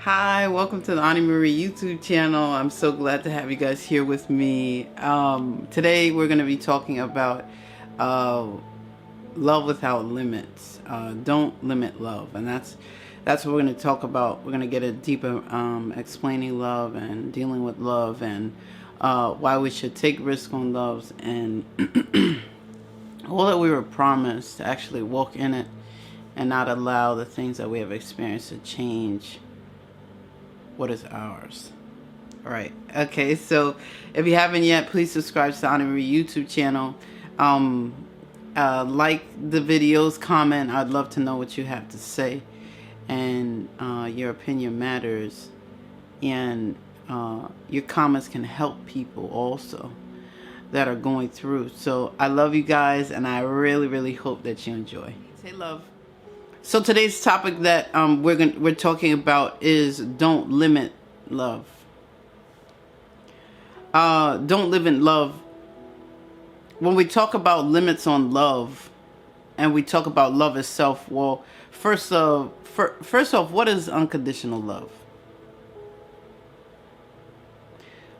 Hi, welcome to the Ani Marie YouTube channel. I'm so glad to have you guys here with me. Today we're going to be talking about love without limits. Don't limit love, and that's what we're going to talk about. We're going to get a deeper explaining love and dealing with love and why we should take risk on loves and all that we were promised to actually walk in it and not allow the things that we have experienced to change what is ours. All right. Okay. So if you haven't yet, please subscribe to the Ani Marie YouTube channel. Like the videos, comment. I'd love to know what you have to say, and your opinion matters, and your comments can help people also that are going through. So I love you guys, and I really hope that you enjoy. Say love. So today's topic that we're talking about is don't limit love. Don't limit love. When we talk about limits on love, and we talk about love itself, well, first off, what is unconditional love?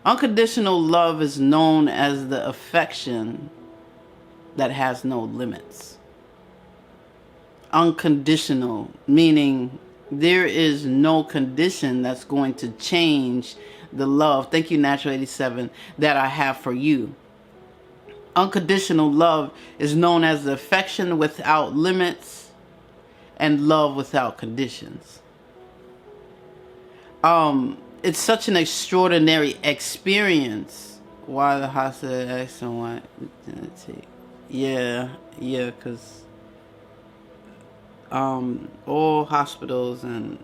Unconditional love is known as the affection that has no limits. Unconditional, meaning there is no condition that's going to change the love, thank you Natural 87, that I have for you. Unconditional love is known as the affection without limits and love without conditions. It's such an extraordinary experience. Why the hospital asking why? Yeah, because all hospitals and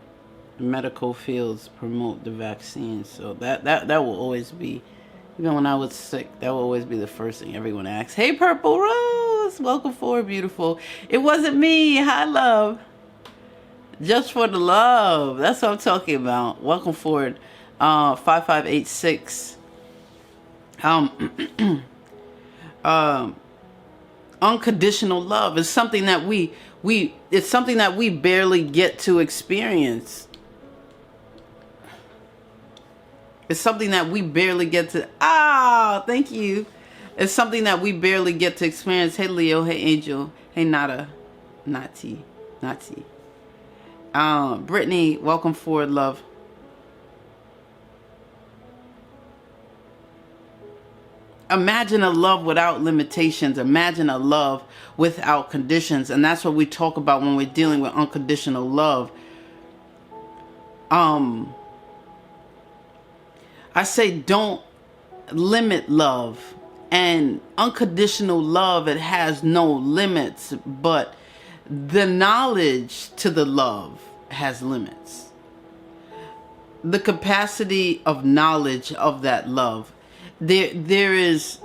medical fields promote the vaccine, so that will always be, even when I was sick, that will always be the first thing everyone asks. Hey Purple Rose, welcome forward, beautiful. It wasn't me. Hi love. Just for the love, that's what I'm talking about. Welcome forward. 5586. Unconditional love is something that it's something that we barely get to experience. It's something that we barely get to, thank you. It's something that we barely get to experience. Hey Leo, hey Angel, hey Nati. Brittany, welcome forward, love. Imagine a love without limitations. Imagine a love without conditions. And that's what we talk about when we're dealing with unconditional love. I say don't limit love. And unconditional love, it has no limits. But the knowledge to the love has limits. The capacity of knowledge of that love. There is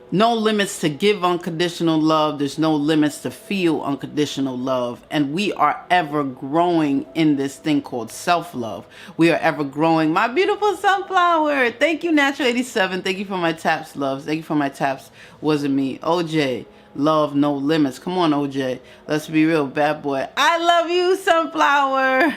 no limits to give unconditional love. There's no limits to feel unconditional love. And we are ever growing in this thing called self-love. We are ever growing. My beautiful sunflower. Thank you, Natural 87. Thank you for my taps, loves. Thank you for my taps. Wasn't me. OJ, love, no limits. Come on, OJ. Let's be real, bad boy. I love you, sunflower.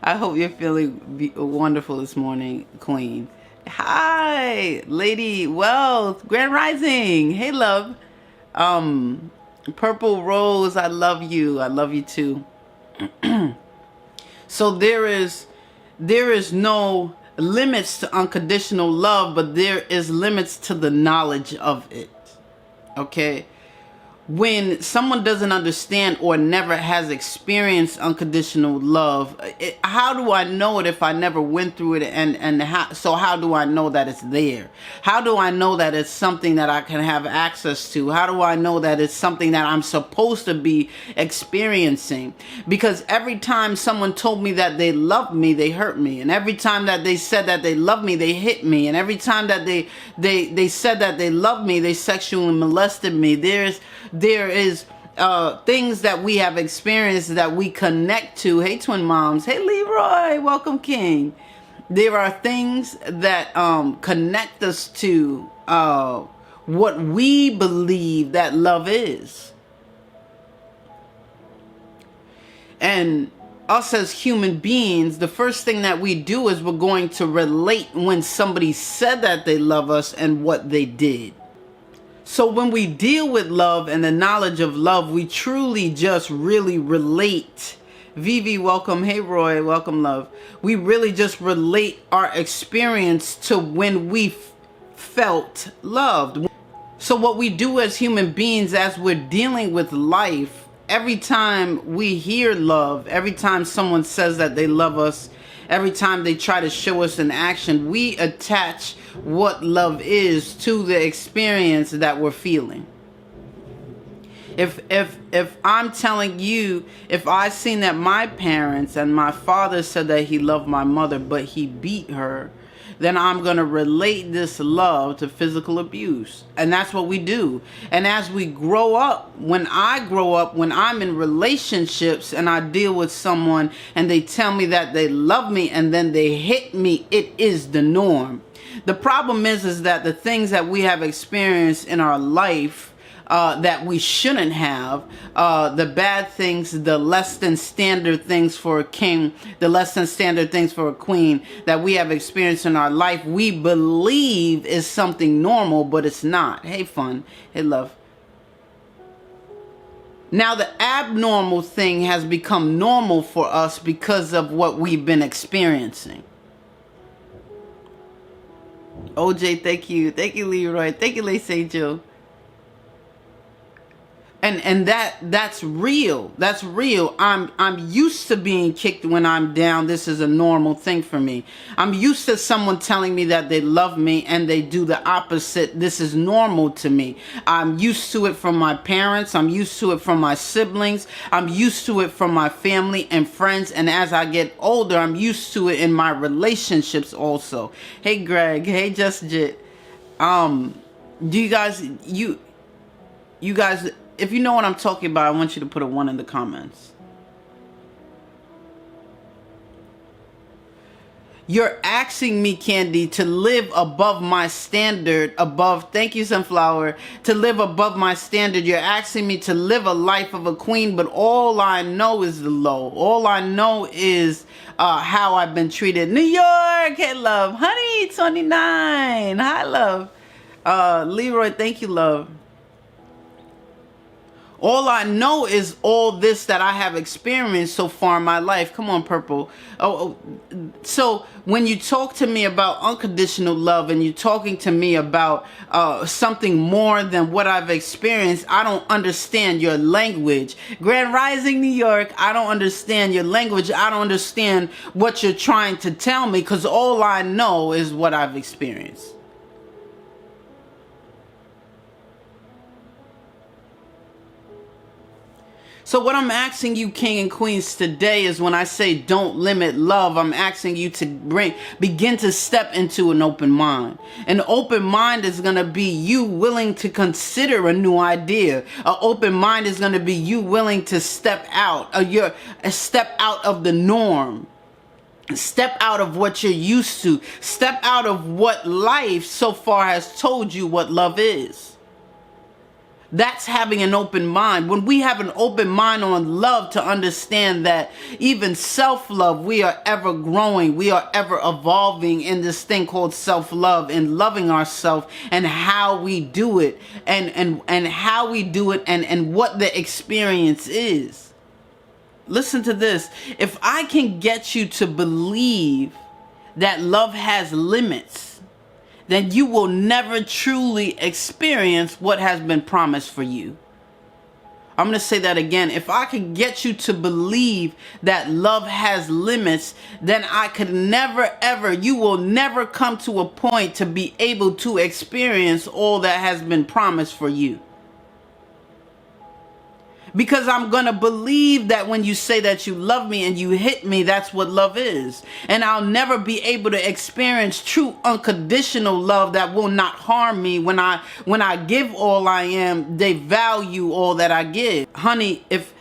I hope you're feeling wonderful this morning, Queen. Hi, Lady Wealth, Grand Rising. Hey, love. Purple Rose, I love you. I love you too. So there is no limits to unconditional love, but there is limits to the knowledge of it. Okay? When someone doesn't understand or never has experienced unconditional love, how do I know it if I never went through it? And how do I know that it's there? How do I know that it's something that I can have access to? How do I know that it's something that I'm supposed to be experiencing? Because every time someone told me that they loved me, they hurt me. And every time that they said that they loved me, they hit me. And every time that they said that they loved me, they sexually molested me. There is things that we have experienced that we connect to. Hey, twin moms. Hey, Leroy. Welcome, King. There are things that connect us to what we believe that love is. And us as human beings, the first thing that we do is we're going to relate when somebody said that they love us and what they did. So when we deal with love and the knowledge of love, we truly just really relate. Vivi, welcome. Hey, Roy, welcome, love. We really just relate our experience to when we felt loved. So what we do as human beings, as we're dealing with life, every time we hear love, every time someone says that they love us, every time they try to show us an action, we attach what love is to the experience that we're feeling. If I'm telling you, if I seen that my parents and my father said that he loved my mother, but he beat her, then I'm going to relate this love to physical abuse. And that's what we do. And as we grow up, when I'm in relationships and I deal with someone and they tell me that they love me and then they hit me, it is the norm. The problem is that the things that we have experienced in our life that we shouldn't have, the bad things, the less than standard things for a king, the less than standard things for a queen that we have experienced in our life, we believe is something normal, but it's not. Hey, fun. Hey, love. Now the abnormal thing has become normal for us because of what we've been experiencing. OJ, thank you. Thank you, Leroy. Thank you, Lace Angel. And that's real. That's real. I'm used to being kicked when I'm down. This is a normal thing for me. I'm used to someone telling me that they love me and they do the opposite. This is normal to me. I'm used to it from my parents. I'm used to it from my siblings. I'm used to it from my family and friends. And as I get older, I'm used to it in my relationships also. Hey, Greg. Hey, Just Jit. Do you guys, you guys, if you know what I'm talking about, I want you to put a 1 in the comments. You're asking me, Candy, to live above my standard, thank you, Sunflower, to live above my standard. You're asking me to live a life of a queen, but all I know is the low. All I know is how I've been treated. New York, hey, love. Honey, 29. Hi, love. Leroy, thank you, love. All I know is all this that I have experienced so far in my life. Come on, Purple. So when you talk to me about unconditional love and you're talking to me about something more than what I've experienced, I don't understand your language. Grand Rising, New York, I don't understand your language. I don't understand what you're trying to tell me because all I know is what I've experienced. So what I'm asking you, king and queens, today is when I say don't limit love, I'm asking you to begin to step into an open mind. An open mind is going to be you willing to consider a new idea. An open mind is going to be you willing to step out, step out of the norm. Step out of what you're used to. Step out of what life so far has told you what love is. That's having an open mind. When we have an open mind on love, to understand that even self-love, we are ever growing, we are ever evolving in this thing called self-love and loving ourselves and how we do it and how we do it and what the experience is. Listen to this. If I can get you to believe that love has limits, then you will never truly experience what has been promised for you. I'm going to say that again. If I could get you to believe that love has limits, then I could never, ever, you will never come to a point to be able to experience all that has been promised for you. Because I'm going to believe that when you say that you love me and you hit me, that's what love is. And I'll never be able to experience true unconditional love that will not harm me. When I give all I am, they value all that I give. Honey, if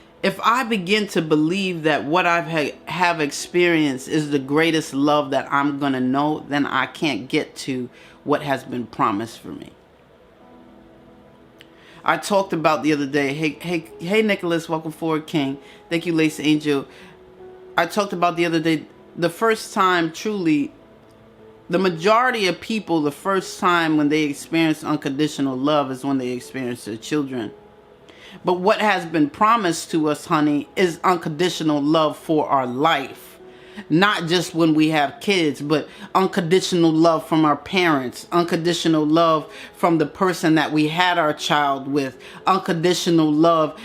I begin to believe that what I have experienced is the greatest love that I'm going to know, then I can't get to what has been promised for me. I talked about the other day, hey Nicholas, welcome forward, King. Thank you, Lace Angel. I talked about the other day, the first time truly, the majority of people, the first time when they experience unconditional love is when they experience their children. But what has been promised to us, honey, is unconditional love for our life. Not just when we have kids, but unconditional love from our parents, unconditional love from the person that we had our child with, unconditional love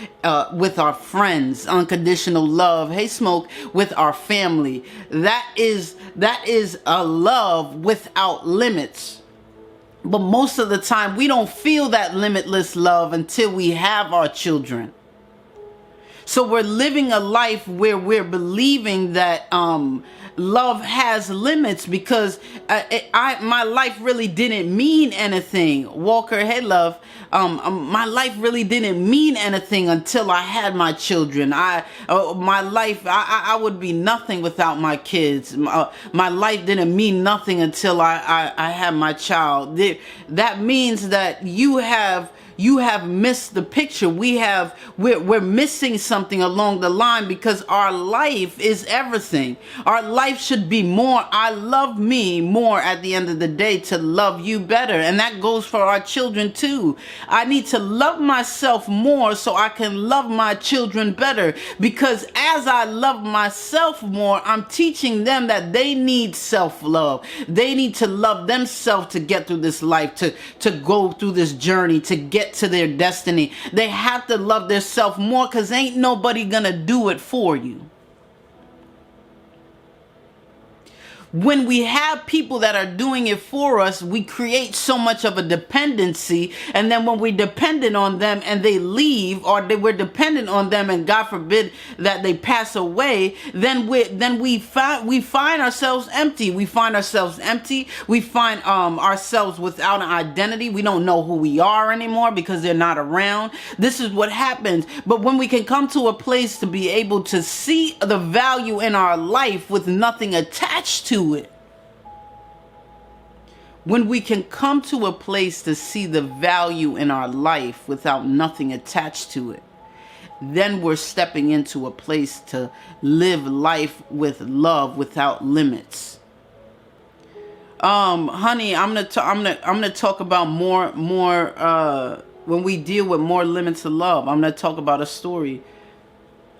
with our friends, unconditional love, hey Smoke, with our family. That is a love without limits. But most of the time, we don't feel that limitless love until we have our children. So we're living a life where we're believing that love has limits because my life really didn't mean anything. Walker, hey love, my life really didn't mean anything until I had my children. My life, I would be nothing without my kids. My life didn't mean nothing until I had my child. That means that you have missed the picture. We're missing something along the line because our life is everything. Our life should be more. I love me more at the end of the day to love you better. And that goes for our children too. I need to love myself more so I can love my children better. Because as I love myself more, I'm teaching them that they need self-love. They need to love themselves to get through this life, to go through this journey, to get to their destiny. They have to love themselves more because ain't nobody gonna do it for you. When we have people that are doing it for us, we create so much of a dependency. And then when we're dependent on them and they leave, or we're dependent on them and God forbid that they pass away, then we find ourselves empty. We find ourselves empty. We find ourselves without an identity. We don't know who we are anymore because they're not around. This is what happens. But when we can come to a place to be able to see the value in our life with nothing attached to it, when we can come to a place to see the value in our life without nothing attached to it, then we're stepping into a place to live life with love without limits. Honey, I'm gonna talk about more when we deal with more limits of love. I'm gonna talk about a story.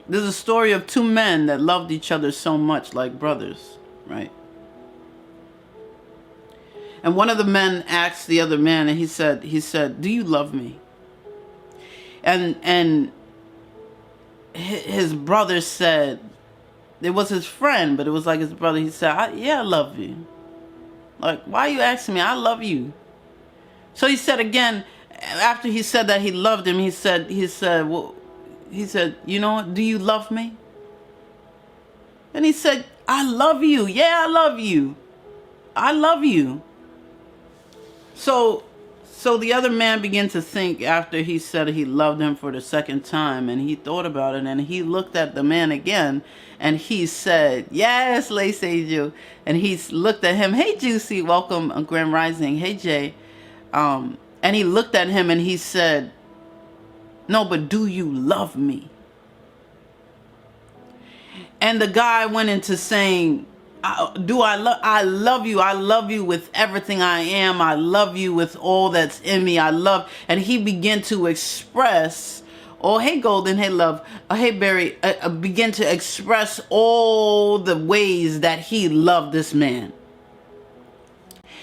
There's a story of two men that loved each other so much, like brothers, right? And one of the men asked the other man, and he said, "Do you love me?" And his brother said, it was his friend, but it was like his brother. He said, "Yeah, I love you." Like, why are you asking me? I love you. So he said again, after he said that he loved him, he said, "You know what? Do you love me?" And he said, "I love you. Yeah, I love you. I love you." So the other man began to think after he said he loved him for the second time, and he thought about it, and he looked at the man again, and he said, "Yes, Lace Angel." And he looked at him, "Hey, Juicy, welcome, Grand Rising. Hey, Jay." And he looked at him and he said, "No, but do you love me?" And the guy went into saying, I love you. I love you with everything I am. I love you with all that's in me. And he began to express, oh, hey, Golden, hey, love, hey, Barry, begin to express all the ways that he loved this man.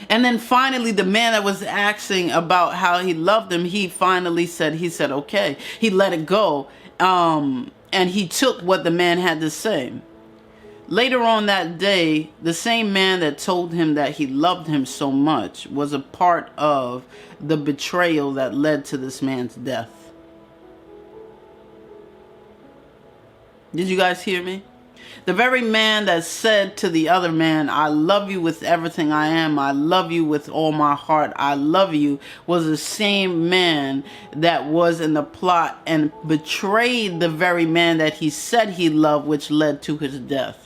And then finally, the man that was asking about how he loved him, he finally said, okay. He let it go. And he took what the man had to say. Later on that day, the same man that told him that he loved him so much was a part of the betrayal that led to this man's death. Did you guys hear me? The very man that said to the other man, "I love you with everything I am. I love you with all my heart. I love you," was the same man that was in the plot and betrayed the very man that he said he loved, which led to his death.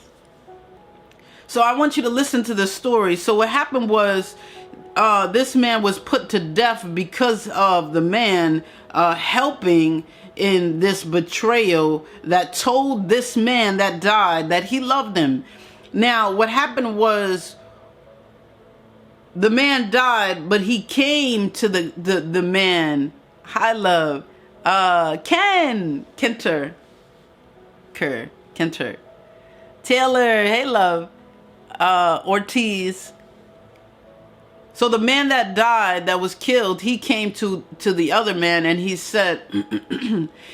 So I want you to listen to this story. So what happened was, this man was put to death because of the man helping in this betrayal that told this man that died that he loved him. Now, what happened was the man died, but he came to the man. Hi, love. Kenter. Taylor, hey, love. Ortiz. So the man that died, that was killed, he came to the other man and he said,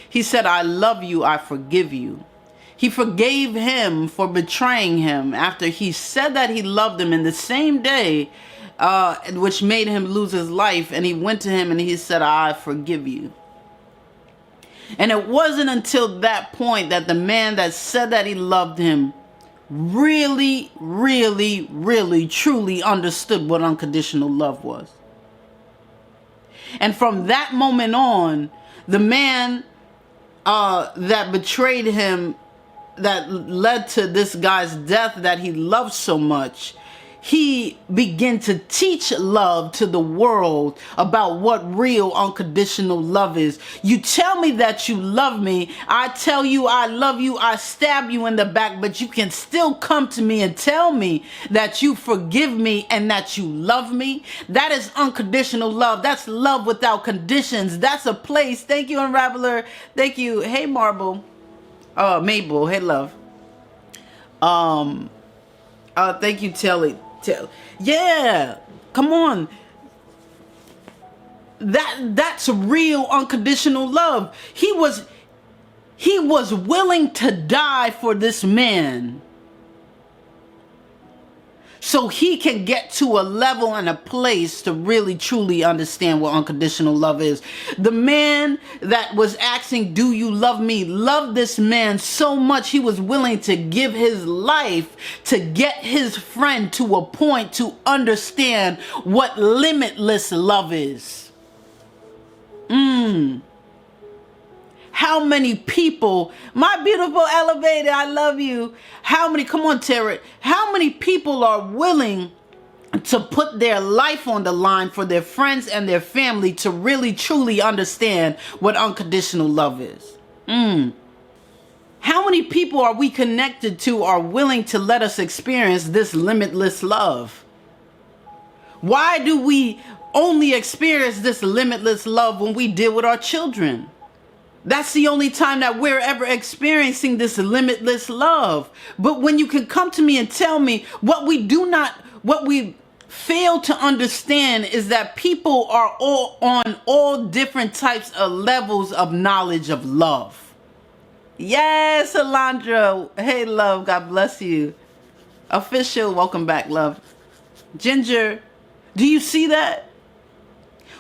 he said, I love you, I forgive you. He forgave him for betraying him after he said that he loved him in the same day, which made him lose his life. And he went to him and he said, I forgive you. And it wasn't until that point that the man that said that he loved him really, really, really, truly understood what unconditional love was. And from that moment on, the man that betrayed him, that led to this guy's death that he loved so much, he began to teach love to the world about what real unconditional love is. You tell me that you love me, I tell you I love you, I stab you in the back, but you can still come to me and tell me that you forgive me and that you love me. That is unconditional love. That's love without conditions. That's a place. Thank you, Unraveler. Thank you. Hey, Marble. Mabel. Hey, love. Thank you, Telly. Yeah, come on. That's real unconditional love. He was willing to die for this man so he can get to a level and a place to really truly understand what unconditional love is. The man that was asking, do you love me, loved this man so much he was willing to give his life to get his friend to a point to understand what limitless love is. How many people, my beautiful elevator, I love you. How many, come on, Tara, how many people are willing to put their life on the line for their friends and their family to really truly understand what unconditional love is? How many people are we connected to are willing to let us experience this limitless love? Why do we only experience this limitless love when we deal with our children? That's the only time that we're ever experiencing this limitless love. But when you can come to me and tell me what we fail to understand is that people are all on all different types of levels of knowledge of love. Yes, Alondra. Hey, love. God bless you. Official. Welcome back, love. Ginger. Do you see that?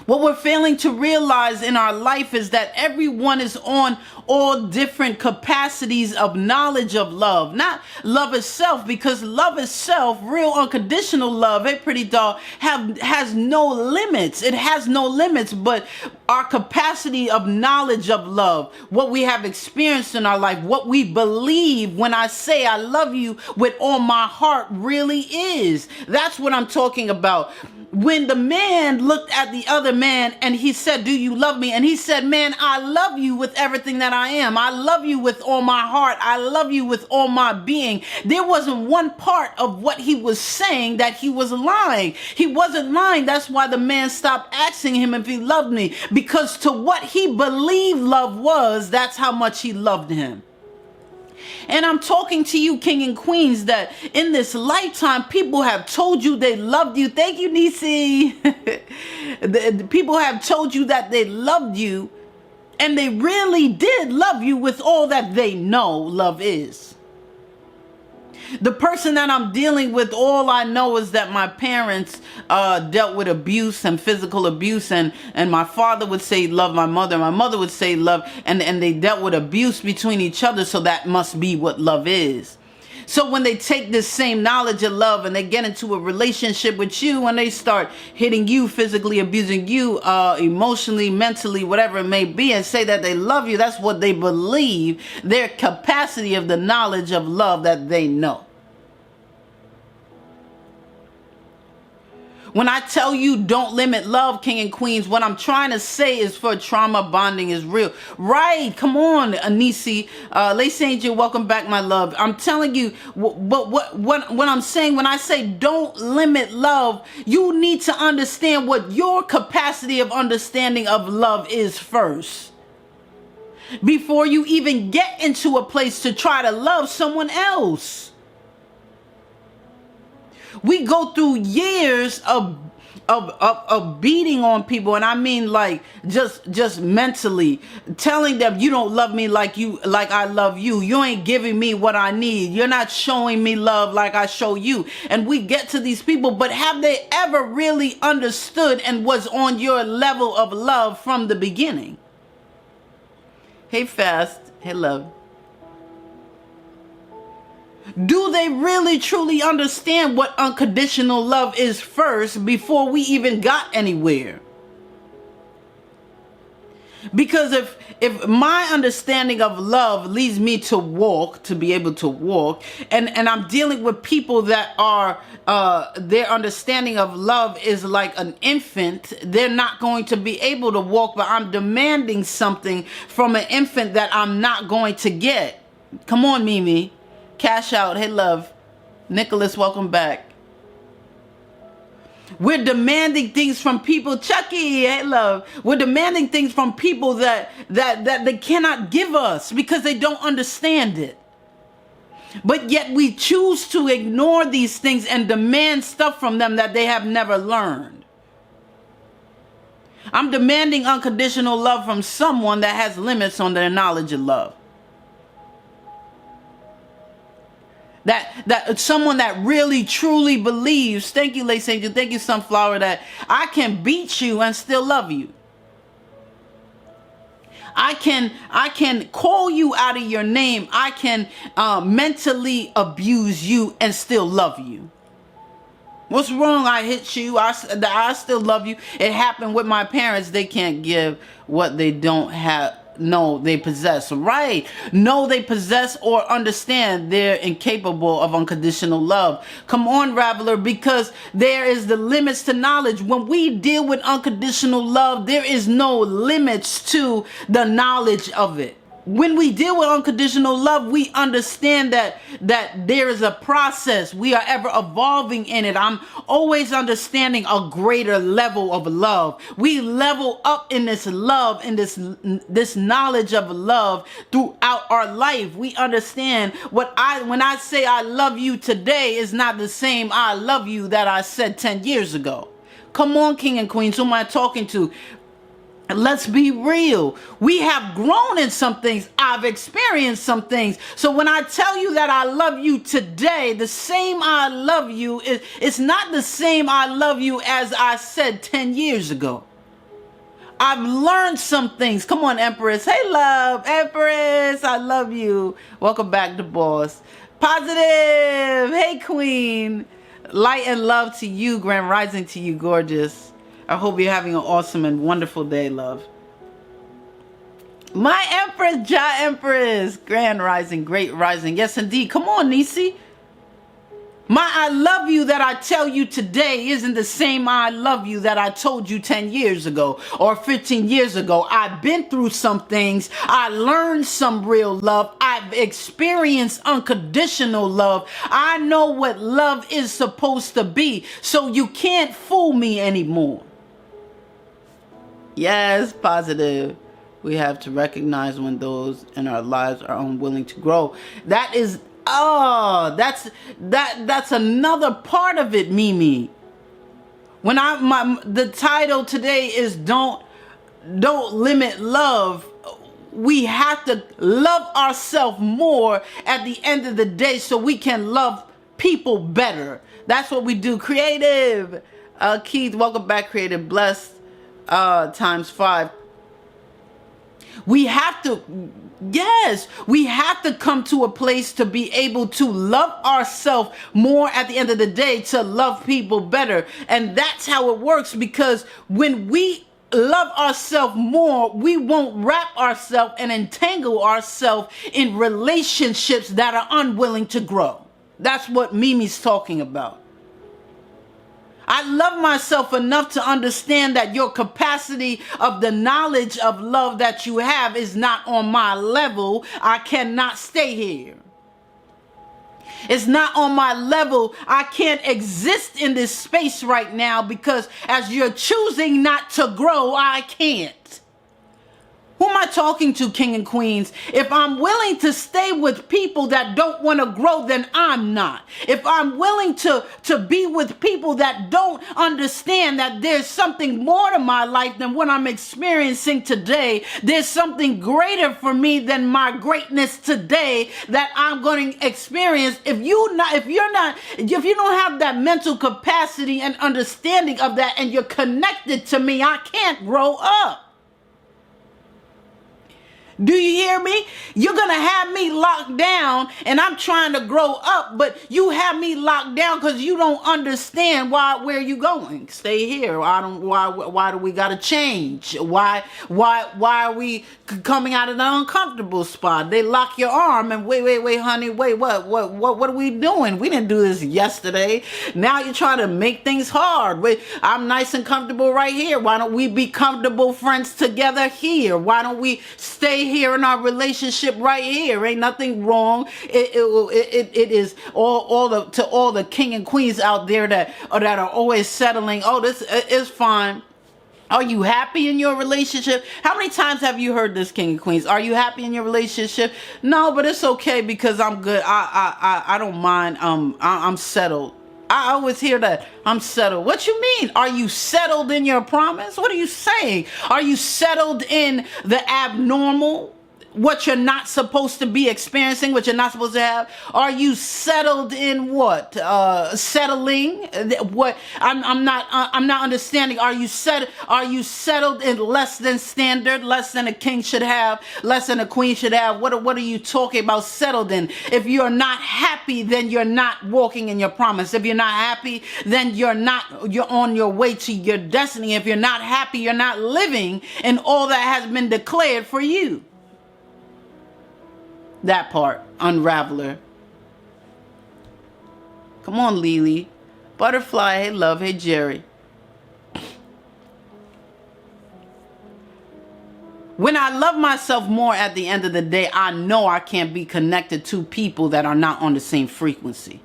What we're failing to realize in our life is that everyone is on all different capacities of knowledge of love. Not love itself, because love itself, real unconditional love, hey pretty doll, has no limits. It has no limits, but our capacity of knowledge of love, what we have experienced in our life, what we believe when I say I love you with all my heart really is. That's what I'm talking about. When the man looked at the other man and he said, do you love me? And he said, man, I love you with everything that I am. I love you with all my heart. I love you with all my being. There wasn't one part of what he was saying that he was lying. He wasn't lying. That's why the man stopped asking him if he loved me, because to what he believed love was, that's how much he loved him. And I'm talking to you, king and queens, that in this lifetime, people have told you they loved you. Thank you, Nisi. The people have told you that they loved you, and they really did love you with all that they know love is. The person that I'm dealing with, all I know is that my parents dealt with abuse and physical abuse, and my father would say love my mother, my mother would say love, and they dealt with abuse between each other, so that must be what love is. So when they take this same knowledge of love and they get into a relationship with you and they start hitting you, physically abusing you, emotionally, mentally, whatever it may be, and say that they love you, that's what they believe, their capacity of the knowledge of love that they know. When I tell you don't limit love, king and queens, what I'm trying to say is for trauma bonding is real. Right. Come on, Anisi. Lacey Angel, welcome back, my love. I'm telling you, but what I'm saying when I say don't limit love, you need to understand what your capacity of understanding of love is first, before you even get into a place to try to love someone else. We go through years of beating on people, and I mean like just mentally telling them you don't love me like I love you. You ain't giving me what I need. You're not showing me love like I show you. And we get to these people, but have they ever really understood and was on your level of love from the beginning? Hey, Fast. Hey, love. Do they really truly understand what unconditional love is first before we even got anywhere? Because if my understanding of love leads me to be able to walk, and I'm dealing with people that are, their understanding of love is like an infant, they're not going to be able to walk, but I'm demanding something from an infant that I'm not going to get. Come on, Mimi. Cash out. Hey, love. Nicholas, welcome back. We're demanding things from people. Chucky, hey, love. We're demanding things from people that they cannot give us because they don't understand it. But yet we choose to ignore these things and demand stuff from them that they have never learned. I'm demanding unconditional love from someone that has limits on their knowledge of love. That someone that really truly believes, thank you, Lace Angel, thank you, Sunflower, that I can beat you and still love you. I can call you out of your name. I can mentally abuse you and still love you. What's wrong? I hit you. I still love you. It happened with my parents. They can't give what they don't have. No, they possess. Right. No, they possess or understand they're incapable of unconditional love. Come on, Raveler, because there is the limits to knowledge. When we deal with unconditional love, there is no limits to the knowledge of it. When we deal with unconditional love, we understand that there is a process. We are ever evolving in it. I'm always understanding a greater level of love. We level up in this love, in this knowledge of love throughout our life. We understand when I say I love you today is not the same I love you that I said 10 years ago. Come on, King and Queens, who am I talking to? Let's be real. We have grown in some things. I've experienced some things. So when I tell you that I love you today, the same I love you it's not the same I love you as I said 10 years ago. I've learned some things. Come on, Empress. Hey, love. Empress, I love you. Welcome back to Boss. Positive. Hey, Queen. Light and love to you. Grand rising to you, gorgeous. I hope you're having an awesome and wonderful day, love. My Empress, Ja Empress. Grand rising, great rising. Yes, indeed. Come on, Nisi. My I love you that I tell you today isn't the same I love you that I told you 10 years ago or 15 years ago. I've been through some things. I learned some real love. I've experienced unconditional love. I know what love is supposed to be. So you can't fool me anymore. Yes, positive. We have to recognize when those in our lives are unwilling to grow. That is, that's another part of it, Mimi. When the title today is don't limit love. We have to love ourselves more at the end of the day so we can love people better. That's what we do. Creative. Keith, welcome back, Creative. Blessed. Times 5. We have to come to a place to be able to love ourselves more at the end of the day, to love people better. And that's how it works, because when we love ourselves more, we won't wrap ourselves and entangle ourselves in relationships that are unwilling to grow. That's what Mimi's talking about. I love myself enough to understand that your capacity of the knowledge of love that you have is not on my level. I cannot stay here. It's not on my level. I can't exist in this space right now because as you're choosing not to grow, I can't. Who am I talking to, king and queens? If I'm willing to stay with people that don't want to grow, then I'm not. If I'm willing to be with people that don't understand that there's something more to my life than what I'm experiencing today, there's something greater for me than my greatness today that I'm going to experience. If you don't have that mental capacity and understanding of that, and you're connected to me, I can't grow up. Do you hear me? You're going to have me locked down and I'm trying to grow up, but you have me locked down because you don't understand where you going. Stay here. Why do we got to change? Why are we coming out of the uncomfortable spot? They lock your arm and wait, honey, what are we doing? We didn't do this yesterday. Now you're trying to make things hard. Wait, I'm nice and comfortable right here. Why don't we be comfortable friends together here? Why don't we stay here in our relationship right here? Ain't nothing wrong. It is all the king and queens out there that are always settling. Oh, this is fine. Are you happy in your relationship? How many times have you heard this, king and queens? Are you happy in your relationship? No, but it's okay because I'm good. I don't mind. I'm settled. I always hear that. I'm settled. What you mean? Are you settled in your promise? What are you saying? Are you settled in the abnormal? What you're not supposed to be experiencing, what you're not supposed to have? Are you settled in what? Settling? What? I'm not understanding. Are you settled in less than standard, less than a king should have, less than a queen should have? What are you talking about settled in? If you're not happy, then you're not walking in your promise. If you're not happy, then you're on your way to your destiny. If you're not happy, you're not living in all that has been declared for you. That part, unraveler. Come on, Lily. Butterfly, hey love, hey Jerry. When I love myself more at the end of the day, I know I can't be connected to people that are not on the same frequency.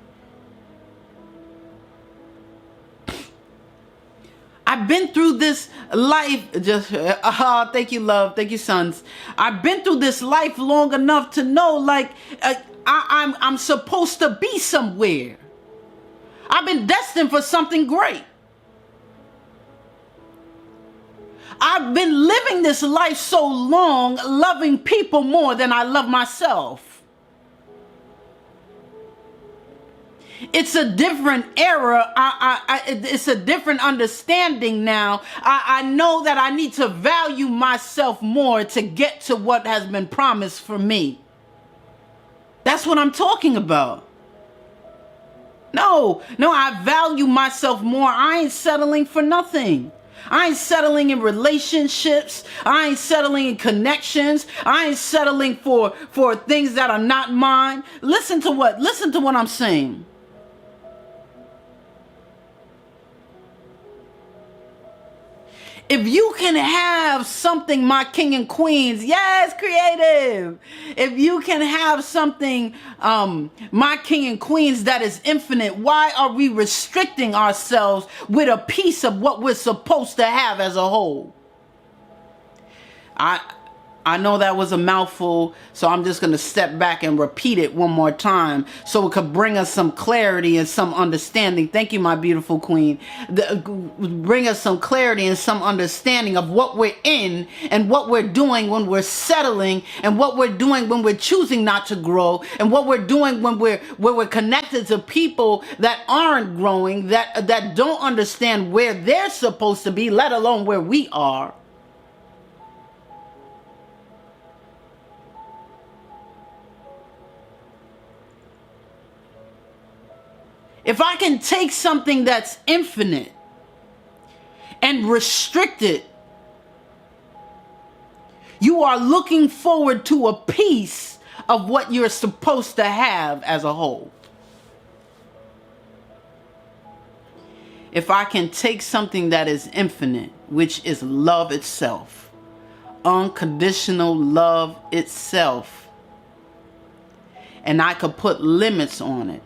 I've been through this life, thank you, love, thank you, sons. I've been through this life long enough to know, like, I'm supposed to be somewhere. I've been destined for something great. I've been living this life so long, loving people more than I love myself. It's a different era. It's a different understanding now. I know that I need to value myself more to get to what has been promised for me. That's what I'm talking about. No, I value myself more. I ain't settling for nothing. I ain't settling in relationships. I ain't settling in connections. I ain't settling for things that are not mine. Listen to what I'm saying. If you can have something, my king and queens, yes, creative. If you can have something, my king and queens, that is infinite, why are we restricting ourselves with a piece of what we're supposed to have as a whole? I know that was a mouthful, so I'm just going to step back and repeat it one more time so it could bring us some clarity and some understanding. Thank you, my beautiful queen. Bring us some clarity and some understanding of what we're in and what we're doing when we're settling, and what we're doing when we're choosing not to grow, and what we're doing when we're connected to people that aren't growing, that don't understand where they're supposed to be, let alone where we are. If I can take something that's infinite and restrict it, you are looking forward to a piece of what you're supposed to have as a whole. If I can take something that is infinite, which is love itself, unconditional love itself, and I could put limits on it,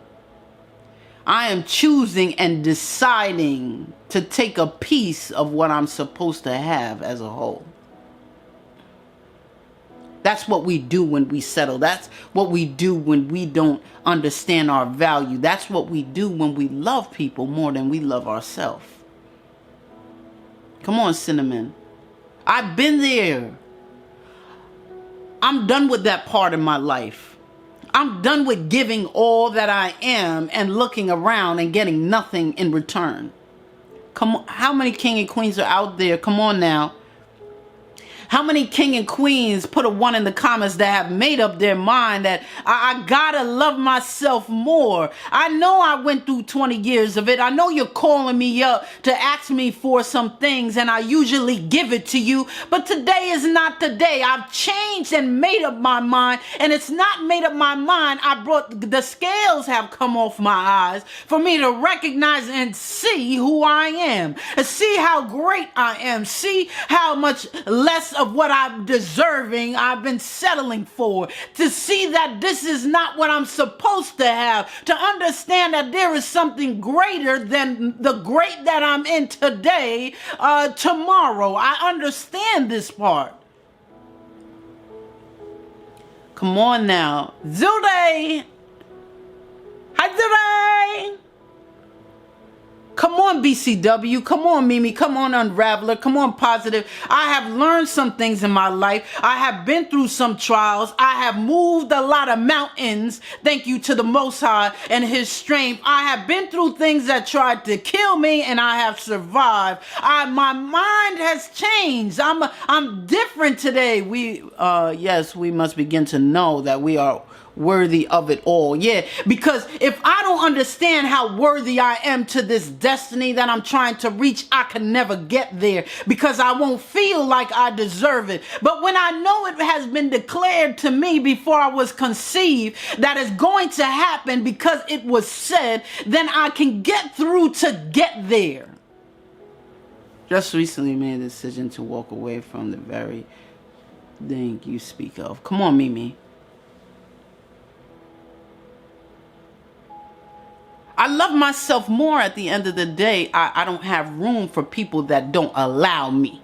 I am choosing and deciding to take a piece of what I'm supposed to have as a whole. That's what we do when we settle. That's what we do when we don't understand our value. That's what we do when we love people more than we love ourselves. Come on, Cinnamon. I've been there. I'm done with that part of my life. I'm done with giving all that I am and looking around and getting nothing in return. Come on, how many king and queens are out there? Come on now. How many king and queens, put a 1 in the comments, that have made up their mind that I gotta love myself more? I know I went through 20 years of it. I know you're calling me up to ask me for some things, and I usually give it to you. But today is not the day. I've changed and made up my mind, and it's not made up my mind. The scales have come off my eyes for me to recognize and see who I am, and see how great I am, see how much less of what I'm deserving I've been settling for, to see that this is not what I'm supposed to have, to understand that there is something greater than the great that I'm in today, tomorrow. I understand this part. Come on now. Zilday! Hi, Zilday! Come on, BCW. Come on, Mimi. Come on, Unraveler. Come on, Positive. I have learned some things in my life. I have been through some trials. I have moved a lot of mountains. Thank you to the Most High and His strength. I have been through things that tried to kill me, and I have survived. My mind has changed. I'm different today. Yes, we must begin to know that we are worthy of it all. Yeah, because if I don't understand how worthy I am to this destiny that I'm trying to reach, I can never get there, because I won't feel like I deserve it. But when I know it has been declared to me before I was conceived that it's going to happen because it was said, then I can get through to get there. Just recently made a decision to walk away from the very thing you speak of. Come on, Mimi. I love myself more at the end of the day. I don't have room for people that don't allow me.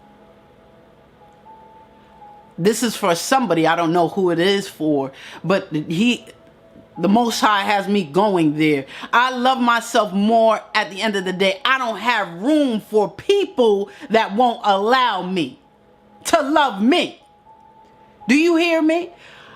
This is for somebody. I don't know who it is for, but the Most High has me going there. I love myself more at the end of the day. I don't have room for people that won't allow me to love me. Do you hear me?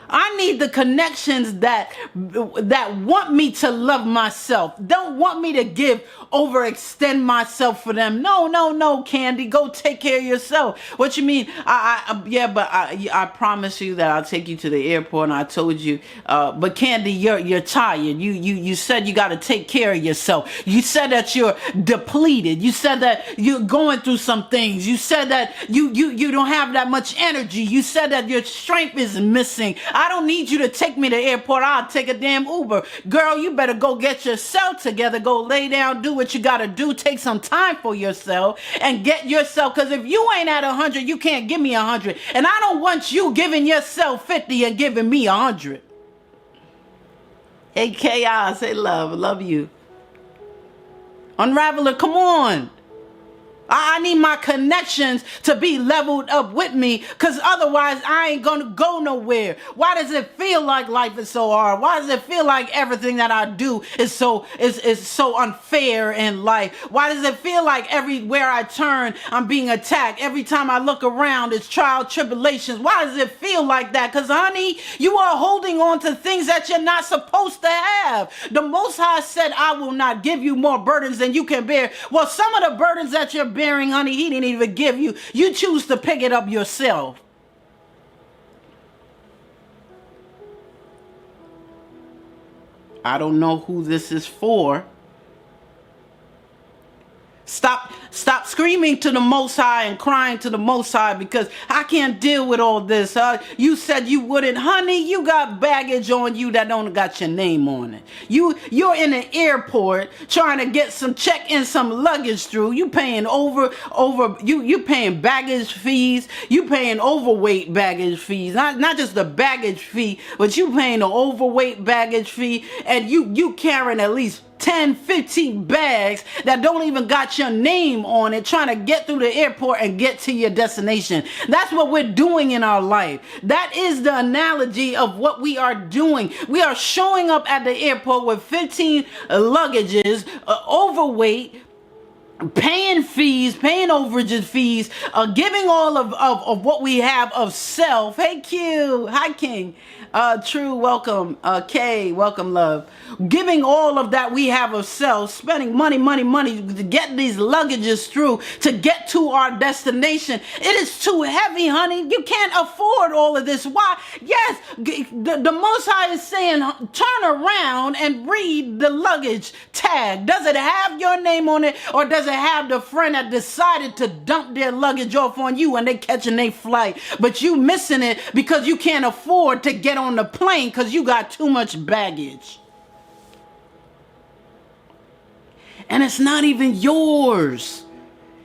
I need the connections that want me to love myself. Don't want me to overextend myself for them. No, Candy, go take care of yourself. What you mean? I promise you that I'll take you to the airport. And I told you, but Candy, you're tired. You said you got to take care of yourself. You said that you're depleted. You said that you're going through some things. You said that you don't have that much energy. You said that your strength is missing. I don't need you to take me to the airport. I'll take a damn Uber. Girl, you better go get yourself together. Go lay down, do what you got to do. Take some time for yourself and get yourself. Because if you ain't at 100, you can't give me 100. And I don't want you giving yourself 50 and giving me 100. Hey, Chaos. Hey, love you. Unraveler, come on. I need my connections to be leveled up with me, because otherwise I ain't gonna go nowhere. Why does it feel like life is so hard? Why does it feel like everything that I do is so unfair in life? Why does it feel like everywhere I turn I'm being attacked? Every time I look around it's trial tribulations. Why does it feel like that? Because honey, you are holding on to things that you're not supposed to have. The Most High said, I will not give you more burdens than you can bear. Well, some of the burdens that you're bearing, honey, He didn't even give you. You choose to pick it up yourself. I don't know who this is for, Stop screaming to the Most High and crying to the Most High because I can't deal with all this. You said you wouldn't. Honey, you got baggage on you that don't got your name on it. You're in an airport trying to get check in some luggage through. You paying you paying baggage fees. You paying overweight baggage fees. Not just the baggage fee, but you paying the overweight baggage fee, and you carrying at least 10, 15 bags that don't even got your name on it, trying to get through the airport and get to your destination. That's what we're doing in our life. That is the analogy of what we are doing. We are showing up at the airport with 15 luggages, overweight, paying fees, paying overages fees, giving all of what we have of self. Hey Q, hi King, True, welcome, K, welcome love. Giving all of that we have of self, spending money to get these luggages through, to get to our destination. It is too heavy, honey. You can't afford all of this. Why? Yes, the Most High is saying, turn around and read the luggage tag. Does it have your name on it, or does it have the friend that decided to dump their luggage off on you and they catching their flight, but you missing it because you can't afford to get on the plane because you got too much baggage? And it's not even yours.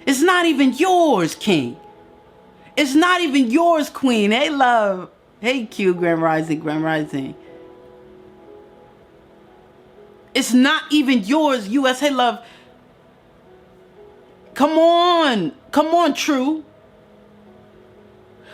It's not even yours, King. It's not even yours, Queen. Hey, love. Hey, Q, Grand Rising, Grand Rising. It's not even yours, US. Hey, love. Come on, True.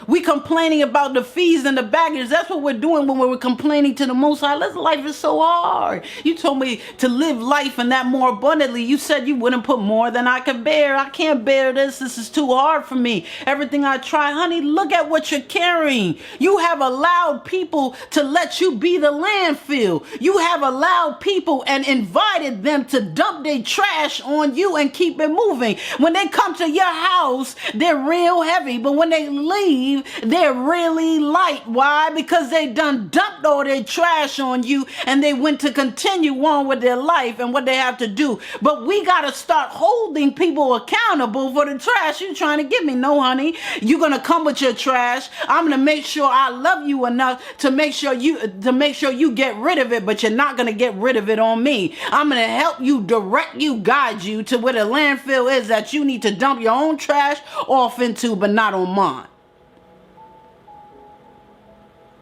We complaining about the fees and the baggage. That's what we're doing when we're complaining to the Most High. Life is so hard. You told me to live life and that more abundantly. You said you wouldn't put more than I could bear. I can't bear this. This is too hard for me. Everything I try, honey, look at what you're carrying. You have allowed people to let you be the landfill. You have allowed people and invited them to dump their trash on you and keep it moving. When they come to your house, they're real heavy, but when they leave, they're really light. Why? Because they done dumped all their trash on you and they went to continue on with their life and what they have to do. But we got to start holding people accountable for the trash you trying to give me. No, honey, you're going to come with your trash. I'm going to make sure I love you enough to make sure you get rid of it, but you're not going to get rid of it on me. I'm going to help you, direct you, guide you to where the landfill is that you need to dump your own trash off into, but not on mine.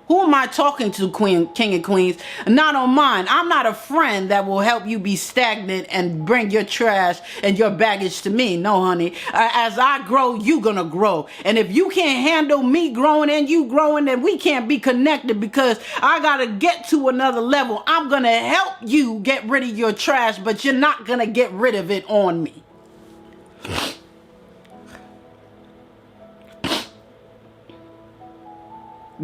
Who am I talking to, King and Queens? Not on mine. I'm not a friend that will help you be stagnant and bring your trash and your baggage to me. No, honey. As I grow, you gonna grow. And if you can't handle me growing and you growing, then we can't be connected, because I gotta get to another level. I'm gonna help you get rid of your trash, but you're not gonna get rid of it on me.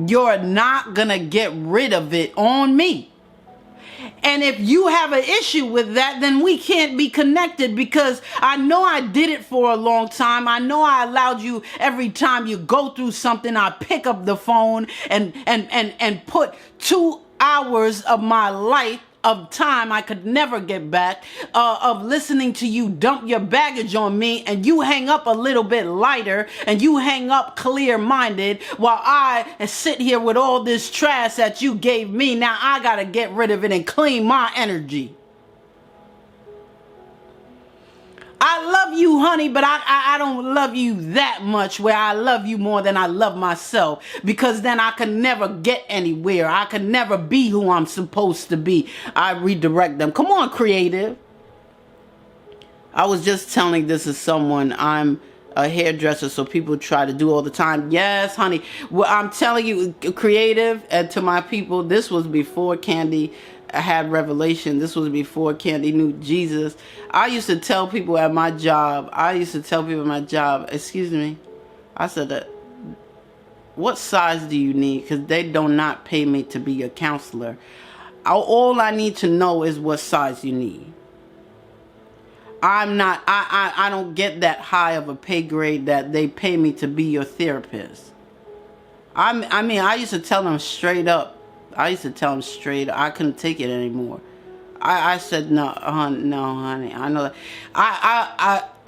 You're not gonna get rid of it on me. And if you have an issue with that, then we can't be connected, because I know I did it for a long time. I know I allowed you, every time you go through something, I pick up the phone and put 2 hours of my life, of time I could never get back, of listening to you dump your baggage on me, and you hang up a little bit lighter and you hang up clear-minded, while I sit here with all this trash that you gave me. Now I gotta get rid of it and clean my energy. I love you, honey, but I don't love you that much where I love you more than I love myself, because then I could never get anywhere. I could never be who I'm supposed to be. I redirect them. Come on, creative. I was just telling this to someone. I'm a hairdresser, so people try to do all the time. Yes, honey. Well, I'm telling you, creative, and to my people, this was before Candy had revelation. This was before Candy knew Jesus. I used to tell people at my job, excuse me, I said that, what size do you need? Because they do not pay me to be a counselor. All I need to know is what size you need. I don't get that high of a pay grade that they pay me to be your therapist. I mean, I used to tell them straight up. I couldn't take it anymore. I said, no, honey, I know that.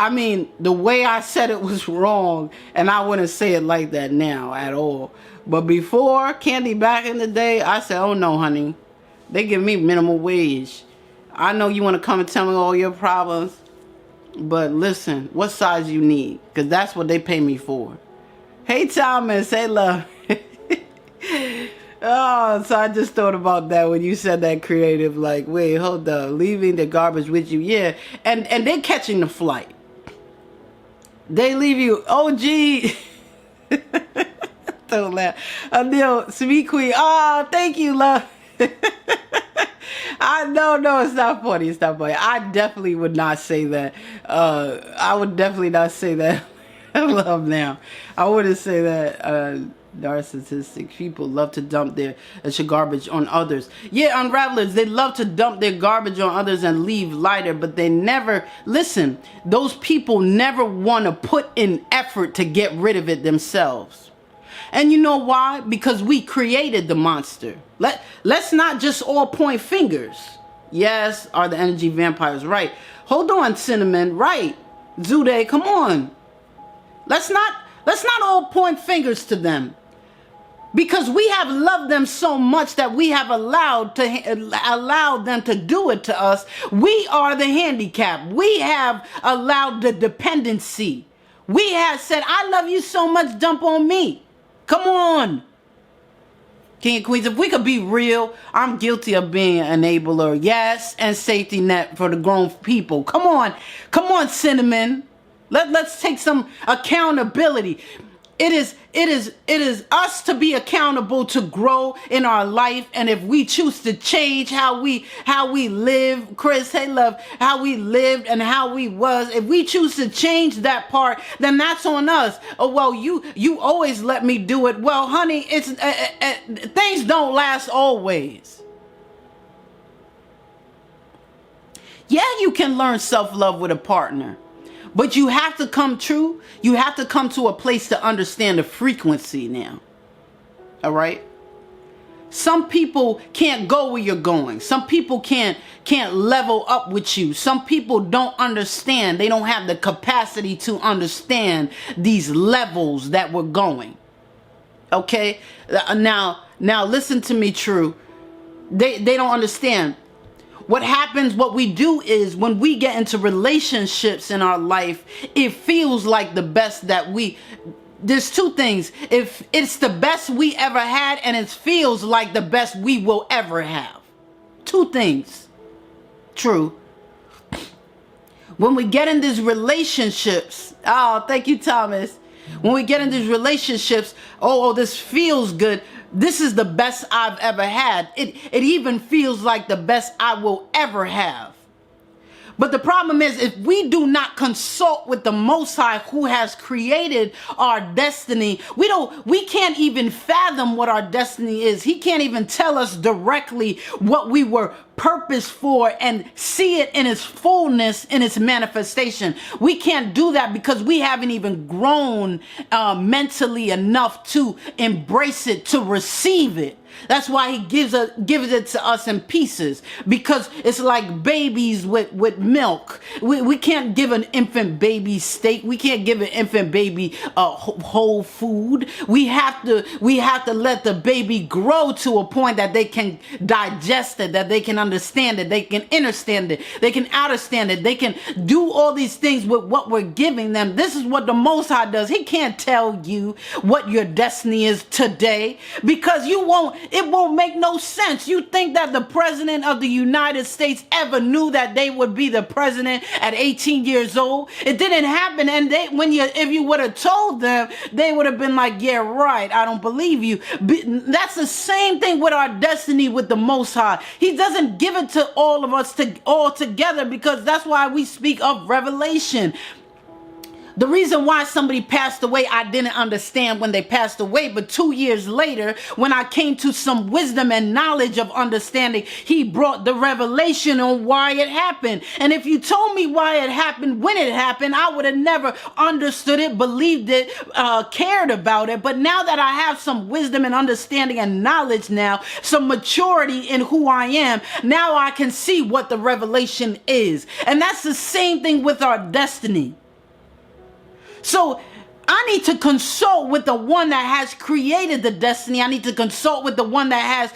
I mean, the way I said it was wrong, and I wouldn't say it like that now at all. But before, Candy, back in the day, I said, oh no, honey, they give me minimum wage. I know you want to come and tell me all your problems, but listen, what size you need? Because that's what they pay me for. Hey, Thomas. Hey, love. Oh, so I just thought about that when you said that, creative. Like, wait, hold up. Leaving the garbage with you. Yeah. And they're catching the flight. They leave you. Oh, gee. Don't laugh. Anil, sweet queen. Oh, thank you, love. No, it's not funny. It's not funny. I definitely would not say that. I would definitely not say that. I love now. I wouldn't say that. Narcissistic people love to dump their garbage on others. Yeah, unravelers, they love to dump their garbage on others and leave lighter, but they never, listen, those people never want to put in effort to get rid of it themselves. And you know why? Because we created the monster. Let's not just all point fingers. Yes, are the energy vampires right? Hold on, Cinnamon, right? Zude, come on. Let's not all point fingers to them. Because we have loved them so much that we have allowed them to do it to us. We are the handicap. We have allowed the dependency. We have said, I love you so much, dump on me. Come on. King and Queens, if we could be real, I'm guilty of being an enabler. Yes, and safety net for the grown people. Come on, Cinnamon. Let's take some accountability. It is us to be accountable to grow in our life, and if we choose to change how we live, Chris, hey love, how we lived and how we was, if we choose to change that part, then that's on us. Oh well, you always let me do it. Well, honey, it's things don't last always. Yeah, you can learn self-love with a partner. But you have to come true. You have to come to a place to understand the frequency now. All right? Some people can't go where you're going. Some people can't level up with you. Some people don't understand. They don't have the capacity to understand these levels that we're going. Okay? Now listen to me, True. They don't understand. What happens, what we do is when we get into relationships in our life, it feels like the best that there's two things. If it's the best we ever had, and it feels like the best we will ever have. Two things. True. When we get in these relationships, oh, thank you, Thomas. When we get in these relationships, oh, this feels good. This is the best I've ever had. It even feels like the best I will ever have. But the problem is, if we do not consult with the Most High who has created our destiny, we can't even fathom what our destiny is. He can't even tell us directly what we were purposed for and see it in its fullness, in its manifestation. We can't do that because we haven't even grown mentally enough to embrace it, to receive it. That's why he gives it to us in pieces, because it's like babies with milk. We can't give an infant baby steak. We can't give an infant baby whole food. We have to let the baby grow to a point that they can digest it, that they can understand it, they can understand it, they can understand it, they can do all these things with what we're giving them. This is what the Most High does. He can't tell you what your destiny is today, because it won't make no sense. You think that the President of the United States ever knew that they would be the president at 18 years old? It didn't happen. And if you would have told them, they would have been like, yeah, right, I don't believe you. That's the same thing with our destiny with the Most High. He doesn't give it to all of us all together, because that's why we speak of revelation. The reason why somebody passed away, I didn't understand when they passed away. But 2 years later, when I came to some wisdom and knowledge of understanding, he brought the revelation on why it happened. And if you told me why it happened, when it happened, I would have never understood it, believed it, cared about it. But now that I have some wisdom and understanding and knowledge now, some maturity in who I am, now I can see what the revelation is. And that's the same thing with our destiny. So I need to consult with the one that has created the destiny. I need to consult with the one that has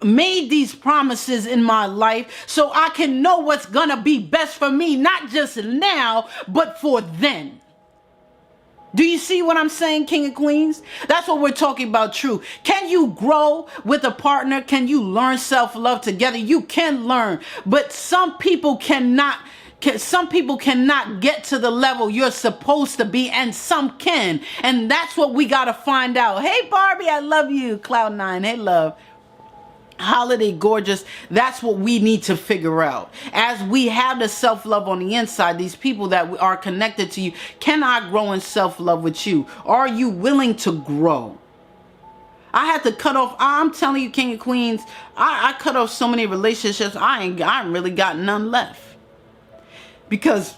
made these promises in my life so I can know what's going to be best for me, not just now, but for then. Do you see what I'm saying, King and Queens? That's what we're talking about, true. Can you grow with a partner? Can you learn self-love together? You can learn, but some people cannot. Some people cannot get to the level you're supposed to be, and some can. And that's what we got to find out. Hey, Barbie, I love you. Cloud9, hey, love. Holiday Gorgeous, that's what we need to figure out. As we have the self-love on the inside, these people that are connected to you, can I grow in self-love with you? Are you willing to grow? I had to cut off, I'm telling you, King and Queens, I cut off so many relationships, I ain't really got none left. Because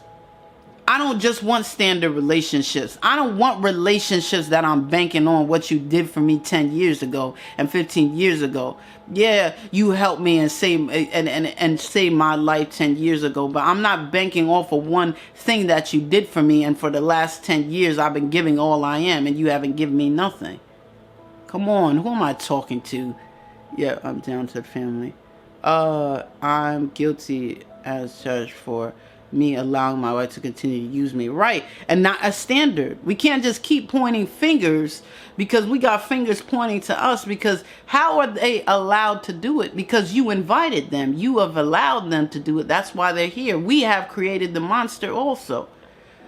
I don't just want standard relationships. I don't want relationships that I'm banking on what you did for me 10 years ago and 15 years ago. Yeah, you helped me and save my life 10 years ago, but I'm not banking off of one thing that you did for me, and for the last 10 years I've been giving all I am and you haven't given me nothing. Come on, who am I talking to? Yeah, I'm down to the family. I'm guilty as charged for me allowing my wife to continue to use me, right? And not a standard. We can't just keep pointing fingers because we got fingers pointing to us, because how are they allowed to do it? Because you invited them. You have allowed them to do it. That's why they're here. We have created the monster also.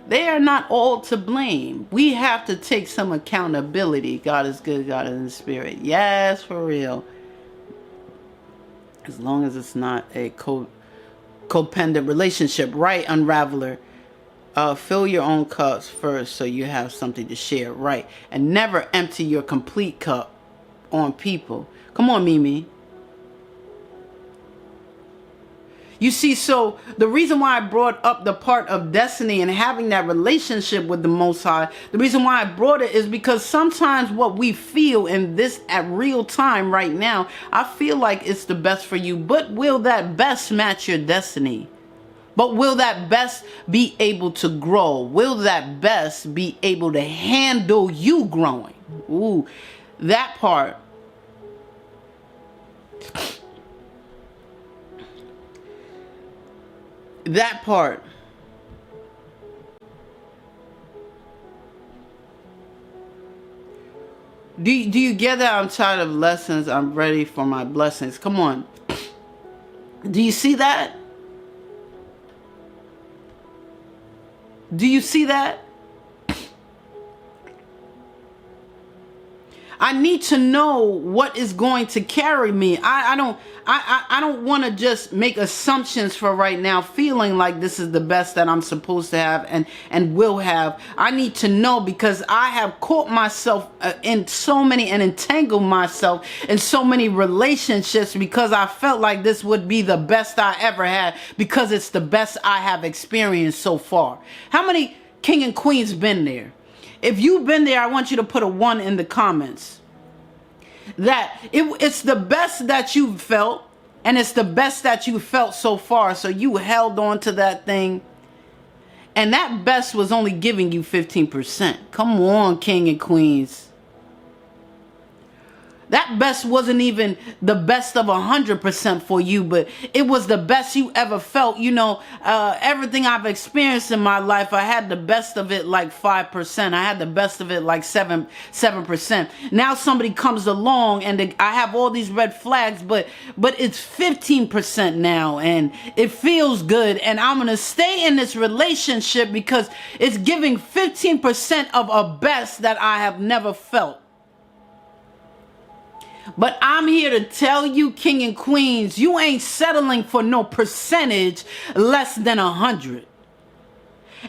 They are not all to blame. We have to take some accountability. God is good, God is in the spirit. Yes, for real. As long as it's not a codependent relationship, right, Unraveler? Fill your own cups first so you have something to share, right? And never empty your complete cup on people. Come on, Mimi. You see, so the reason why I brought up the part of destiny and having that relationship with the Most High, the reason why I brought it is because sometimes what we feel in this at real time right now, I feel like it's the best for you, but will that best match your destiny? But will that best be able to grow? Will that best be able to handle you growing? Ooh, that part. That part. Do you get that? I'm tired of lessons. I'm ready for my blessings. Come on. Do you see that? Do you see that? I need to know what is going to carry me. I don't want to just make assumptions for right now, feeling like this is the best that I'm supposed to have and will have. I need to know, because I have caught myself in so many and entangled myself in so many relationships because I felt like this would be the best I ever had, because it's the best I have experienced so far. How many King and Queens been there? If you've been there, I want you to put a 1 in the comments. That it's the best that you've felt, and it's the best that you felt so far. So you held on to that thing, and that best was only giving you 15%. Come on, King and Queens. That best wasn't even the best of 100% for you, but it was the best you ever felt. You know, everything I've experienced in my life, I had the best of it like 5%. I had the best of it like 7%. Now somebody comes along and I have all these red flags, but it's 15% now, and it feels good. And I'm going to stay in this relationship because it's giving 15% of a best that I have never felt. But I'm here to tell you, King and Queens, you ain't settling for no percentage less than 100.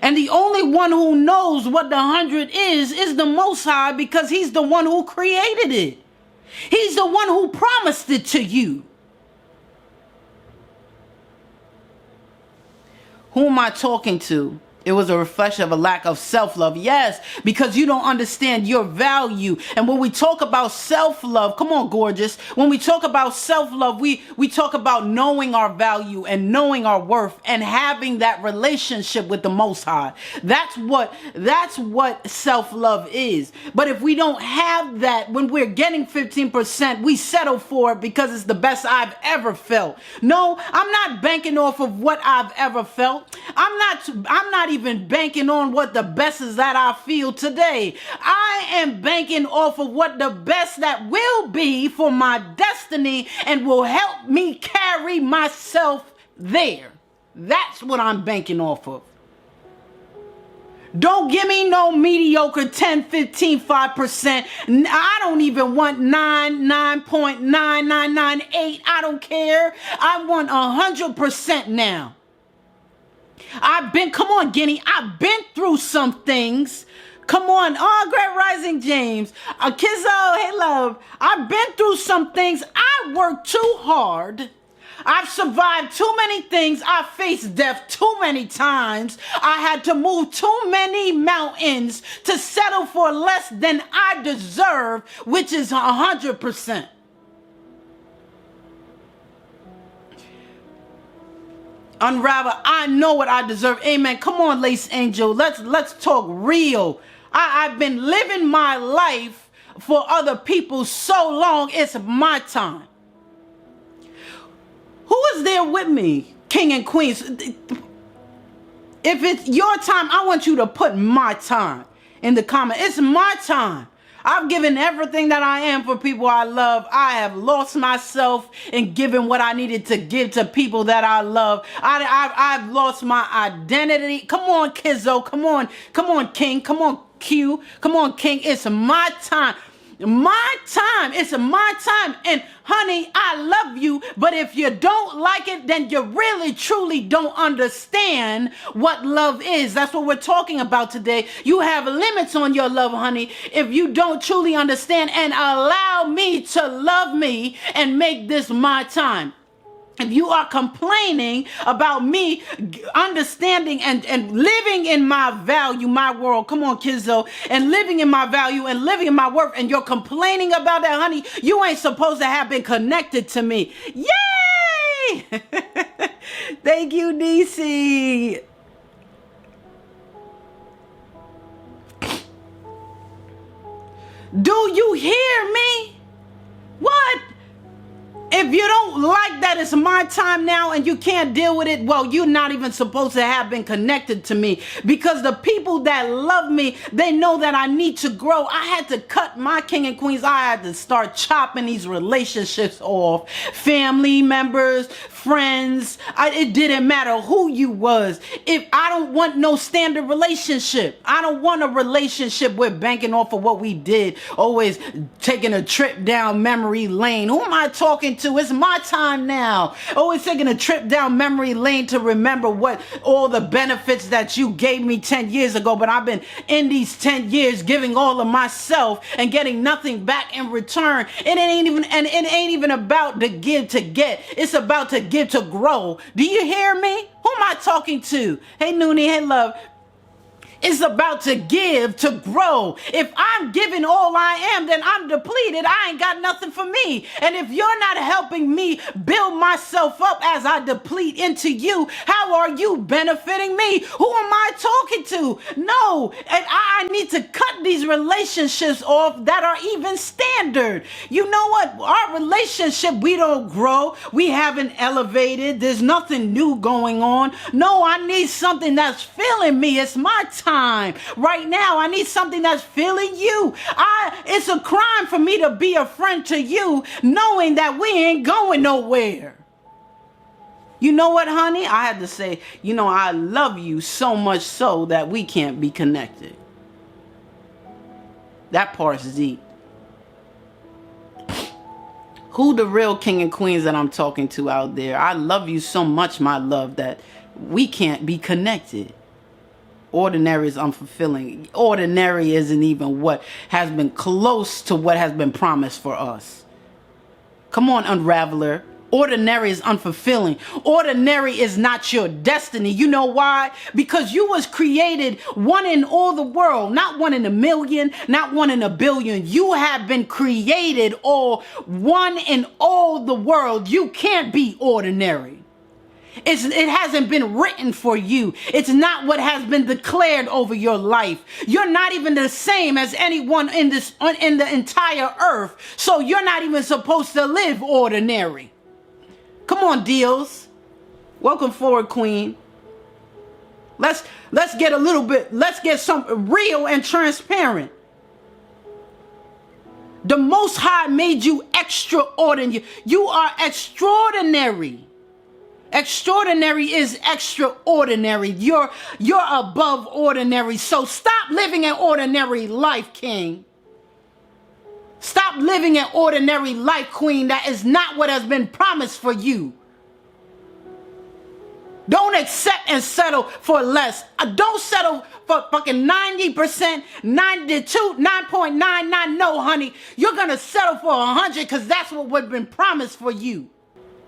And the only one who knows what the 100 is the Most High, because he's the one who created it. He's the one who promised it to you. Who am I talking to? It was a reflection of a lack of self-love. Yes, because you don't understand your value. And when we talk about self-love, come on, gorgeous. When we talk about self-love, we talk about knowing our value and knowing our worth and having that relationship with the Most High. That's what self-love is. But if we don't have that, when we're getting 15%, we settle for it because it's the best I've ever felt. No, I'm not banking off of what I've ever felt. I'm not even banking on what the best is that I feel today. I am banking off of what the best that will be for my destiny and will help me carry myself there. That's what I'm banking off of. Don't give me no mediocre 10, 15, 5%. I don't even want 9.9998. I don't care. I want 100% now. Come on, Guinea. I've been through some things. Come on. Oh, Great Rising James. Kizzo, hey love. I've been through some things. I worked too hard. I've survived too many things. I faced death too many times. I had to move too many mountains to settle for less than I deserve, which is 100%. Unravel, I know what I deserve. Amen. Come on, Lace Angel. Let's talk real. I've been living my life for other people so long. It's my time. Who is there with me, King and Queens? If it's your time, I want you to put my time in the comment. It's my time. I've given everything that I am for people I love. I have lost myself in giving what I needed to give to people that I love. I've lost my identity. Come on, Kizzo. Come on, King. Come on, Q. Come on, King. It's my time. My time. It's my time. And honey, I love you, but if you don't like it, then you really truly don't understand what love is. That's what we're talking about today. You have limits on your love, honey, if you don't truly understand and allow me to love me and make this my time. If you are complaining about me understanding and living in my value, my world, come on, Kizzo, and living in my value and living in my worth, and you're complaining about that, honey, you ain't supposed to have been connected to me. Yay! Thank you, DC. Do you hear me? What? If you don't like that it's my time now and you can't deal with it, well, you're not even supposed to have been connected to me, because the people that love me, they know that I need to grow. I had to cut my king and queens. I had to start chopping these relationships off. Family members, friends, it didn't matter who you was. If I don't want no standard relationship, I don't want a relationship where banking off of what we did, always taking a trip down memory lane. Who am I talking to? It's my time now. Always taking a trip down memory lane to remember what all the benefits that you gave me 10 years ago, but I've been in these 10 years giving all of myself and getting nothing back in return. It ain't even about the give to get. It's about to give to grow. Do you hear me? Who am I talking to? Hey Noonie, hey love. It's about to give to grow. If I'm giving all I am, then I'm depleted. I ain't got nothing for me. And if you're not helping me build myself up as I deplete into you, how are you benefiting me? Who am I talking to? No, and I need to cut these relationships off that are even standard. You know what? Our relationship, we don't grow. We haven't elevated. There's nothing new going on. No, I need something that's filling me. It's my time. Right now, I need something that's filling you. It's a crime for me to be a friend to you knowing that we ain't going nowhere. You know what, honey? I had to say, I love you so much so that we can't be connected. That part's deep. Who the real king and queens that I'm talking to out there? I love you so much, my love, that we can't be connected. Ordinary is unfulfilling. Ordinary isn't even what has been close to what has been promised for us. Come on, Unraveler. Ordinary is unfulfilling. Ordinary is not your destiny. You know why? Because you was created one in all the world, not one in a million, not one in a billion. You have been created all one in all the world. You can't be ordinary. It hasn't been written for you. It's not what has been declared over your life. You're not even the same as anyone in the entire earth. So you're not even supposed to live ordinary. Come on, deals. Welcome forward, Queen. Let's get a little bit, let's get some real and transparent. The Most High made you extraordinary. You are extraordinary. Extraordinary is extraordinary. You're above ordinary. So stop living an ordinary life, King. Stop living an ordinary life, Queen. That is not what has been promised for you. Don't accept and settle for less. Don't settle for fucking 90%, 9.99. No, honey. You're going to settle for 100 because that's what's been promised for you.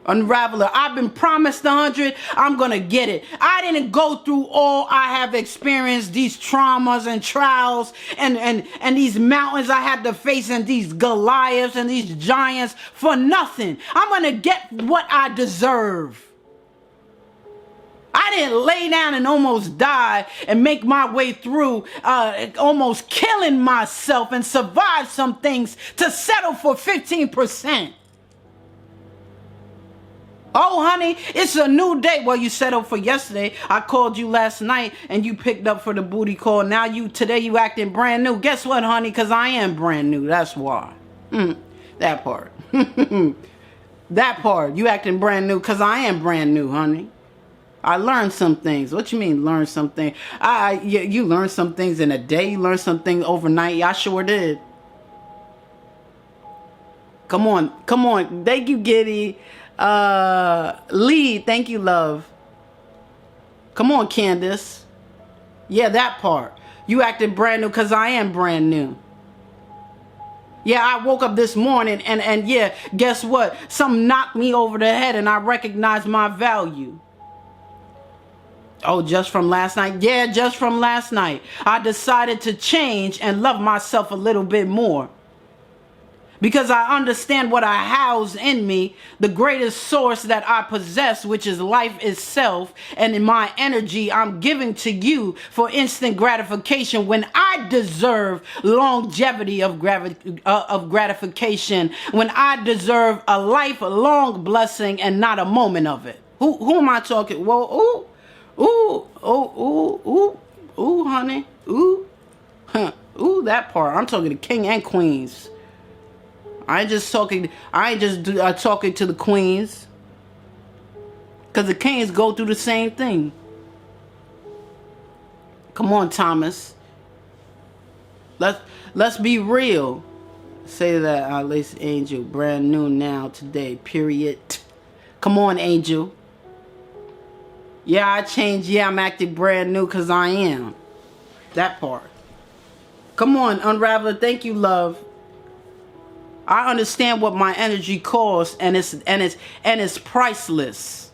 Unraveler, I've been promised 100. I'm going to get it. I didn't go through all I have experienced, these traumas and trials and these mountains I had to face and these Goliaths and these giants for nothing. I'm going to get what I deserve. I didn't lay down and almost die and make my way through almost killing myself and survive some things to settle for 15%. Oh, honey, it's a new day. Well, you settled for yesterday. I called you last night and you picked up for the booty call. Now today you acting brand new. Guess what, honey? Because I am brand new. That's why. That part. That part. You acting brand new because I am brand new, honey. I learned some things. What you mean learn something? You learned some things in a day. You learned some things overnight. Yeah, I sure did. Come on. Come on. Thank you, Giddy. Lee, thank you, love. Come on, Candace. Yeah, that part. You acted brand new because I am brand new. Yeah, I woke up this morning and yeah, guess what? Something knocked me over the head and I recognized my value. Oh, just from last night? Yeah, just from last night. I decided to change and love myself a little bit more. Because I understand what I house in me, the greatest source that I possess, which is life itself, and in my energy I'm giving to you for instant gratification when I deserve longevity of gratification, when I deserve a lifelong blessing and not a moment of it. Who am I talking? Well, ooh, honey, ooh, that part. I'm talking to king and queens. I ain't just talking to the queens. Because the kings go through the same thing. Come on, Thomas. Let's be real. Say that, Alice Angel. Brand new now, today, period. Come on, Angel. Yeah, I changed. Yeah, I'm acting brand new because I am. That part. Come on, Unraveler. Thank you, love. I understand what my energy costs, and it's priceless.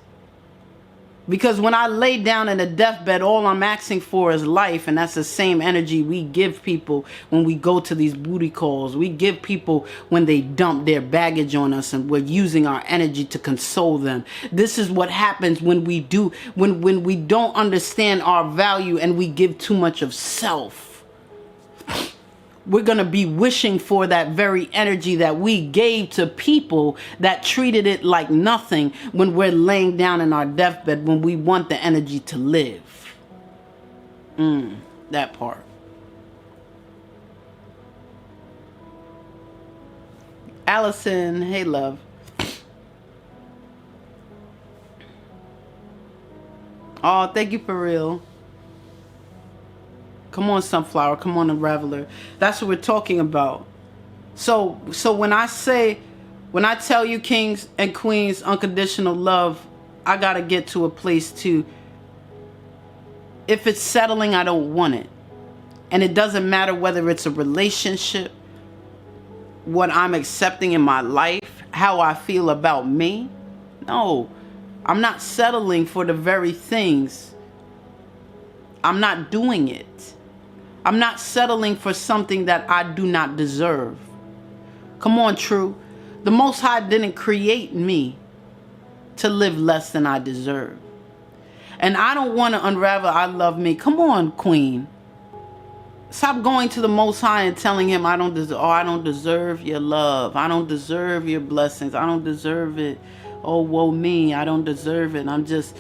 Because when I lay down in a deathbed, all I'm asking for is life, and that's the same energy we give people when we go to these booty calls. We give people when they dump their baggage on us, and we're using our energy to console them. This is what happens when we don't understand our value and we give too much of self. We're going to be wishing for that very energy that we gave to people that treated it like nothing when we're laying down in our deathbed, when we want the energy to live. That part. Allison, hey, love. Oh, thank you for real. Come on, Sunflower. Come on, Unraveler. That's what we're talking about. So when I tell you kings and queens, unconditional love, I got to get to a place to, if it's settling, I don't want it. And it doesn't matter whether it's a relationship, what I'm accepting in my life, how I feel about me. No, I'm not settling for the very things. I'm not doing it. I'm not settling for something that I do not deserve. Come on, True. The Most High didn't create me to live less than I deserve. And I don't want to unravel I love me. Come on, Queen. Stop going to the Most High and telling him I don't deserve, oh, I don't deserve your love. I don't deserve your blessings. I don't deserve it. Oh, woe me. I don't deserve it. I'm just,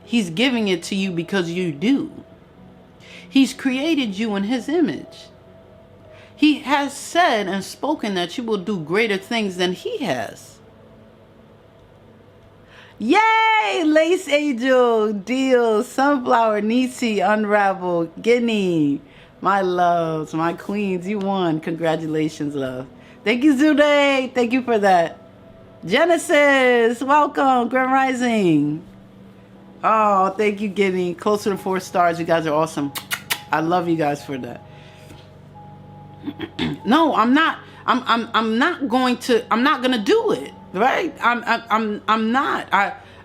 he's giving it to you because you do. He's created you in his image. He has said and spoken that you will do greater things than he has. Yay! Lace Angel, Deal, Sunflower, Nisi, Unravel, Guinea, my loves, my queens, you won. Congratulations, love. Thank you, Zude. Thank you for that. Genesis, welcome. Grand Rising. Oh, thank you, Guinea. Closer to 4 stars. You guys are awesome. I love you guys for that. No, I'm not. I'm not going to. I'm not gonna do it. Right? I'm not.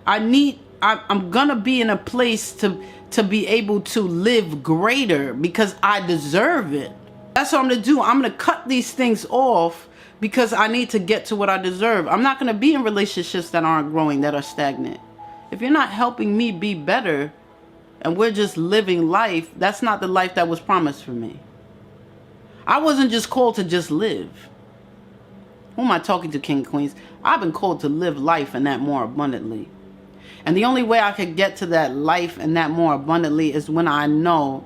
I'm gonna be in a place to be able to live greater because I deserve it. That's what I'm gonna do. I'm gonna cut these things off because I need to get to what I deserve. I'm not gonna be in relationships that aren't growing, that are stagnant. If you're not helping me be better and we're just living life, that's not the life that was promised for me. I wasn't just called to just live. Who am I talking to, King and Queens? I've been called to live life and that more abundantly. And the only way I could get to that life and that more abundantly is when I know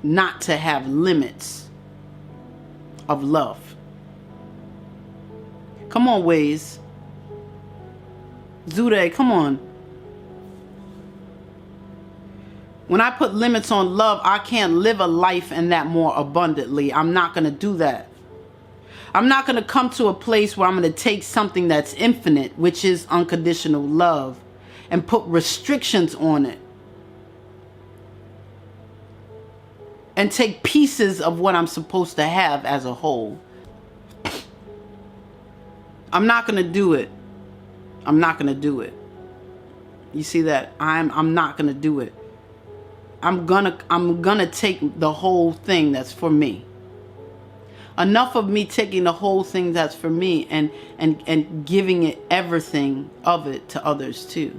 not to have limits of love. Come on, Waze. Zude, come on. When I put limits on love, I can't live a life and that more abundantly. I'm not going to do that. I'm not going to come to a place where I'm going to take something that's infinite, which is unconditional love, and put restrictions on it. And take pieces of what I'm supposed to have as a whole. I'm not going to do it. I'm not going to do it. You see that? I'm not going to do it. I'm gonna take the whole thing that's for me. Enough of me taking the whole thing that's for me and giving it everything of it to others too.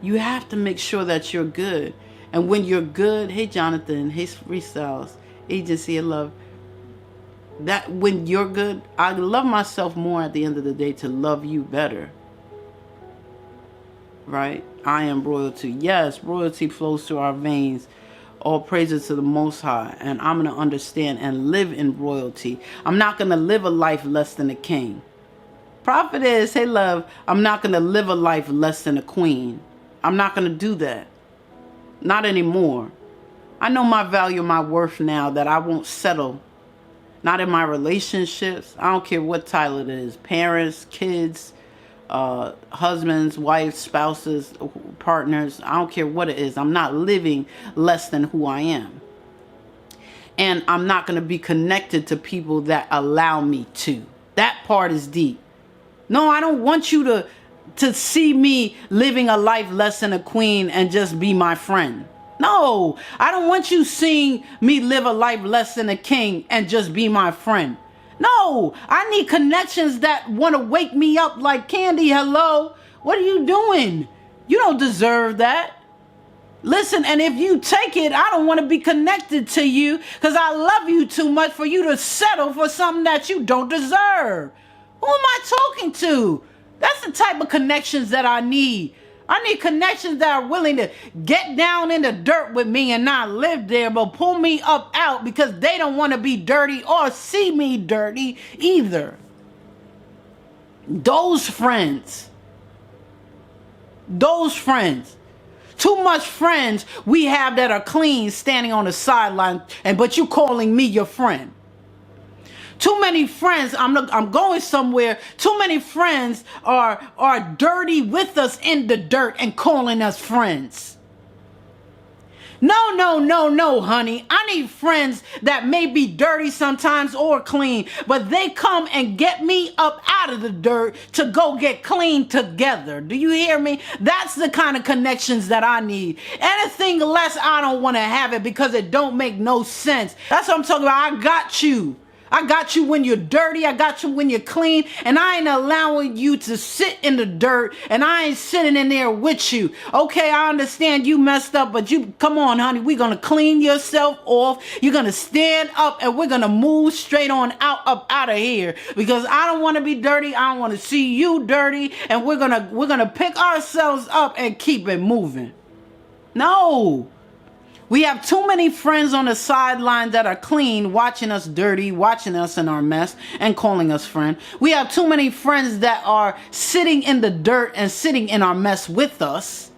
You have to make sure that you're good. And when you're good, hey Jonathan, hey Freestyles, Agency of Love, that when you're good, I love myself more at the end of the day to love you better. Right? I am royalty. Yes, royalty flows through our veins. All praises to the Most High. And I'm going to understand and live in royalty. I'm not going to live a life less than a king. Prophetess, hey love, I'm not going to live a life less than a queen. I'm not going to do that. Not anymore. I know my value, my worth now, that I won't settle. Not in my relationships. I don't care what title it is. Parents, kids, husbands, wives, spouses, partners. I don't care what it is. I'm not living less than who I am. And I'm not going to be connected to people that allow me to. That part is deep. No, I don't want you to see me living a life less than a queen and just be my friend. No, I don't want you seeing me live a life less than a king and just be my friend. No, I need connections that want to wake me up like Candy. Hello, what are you doing? You don't deserve that. Listen, and if you take it, I don't want to be connected to you because I love you too much for you to settle for something that you don't deserve. Who am I talking to? That's the type of connections that I need. I need connections that are willing to get down in the dirt with me and not live there, but pull me up out because they don't want to be dirty or see me dirty either. Those friends. Too much friends we have that are clean standing on the sideline, but you calling me your friend. Too many friends, I'm going somewhere. Too many friends are dirty with us in the dirt and calling us friends. No, no, no, no, honey. I need friends that may be dirty sometimes or clean, but they come and get me up out of the dirt to go get clean together. Do you hear me? That's the kind of connections that I need. Anything less, I don't want to have it because it don't make no sense. That's what I'm talking about. I got you. I got you when you're dirty. I got you when you're clean. And I ain't allowing you to sit in the dirt. And I ain't sitting in there with you. Okay, I understand you messed up. But you, come on, honey. We're going to clean yourself off. You're going to stand up. And we're going to move straight on up out of here. Because I don't want to be dirty. I don't want to see you dirty. And we're going to pick ourselves up and keep it moving. No. We have too many friends on the sideline that are clean, watching us dirty, watching us in our mess, and calling us friend. We have too many friends that are sitting in the dirt and sitting in our mess with us,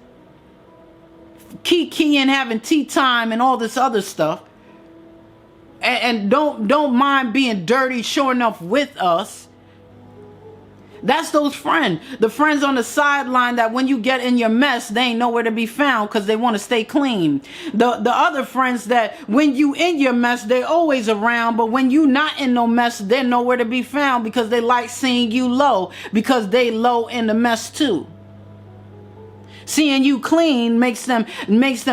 kikiing, having tea time, and all this other stuff, and don't mind being dirty, sure enough, with us. That's those friends. The friends on the sideline that when you get in your mess, they ain't nowhere to be found because they want to stay clean. The other friends that when you in your mess, they always around. But when you not in no mess, they're nowhere to be found because they like seeing you low because they low in the mess too. Seeing you clean makes them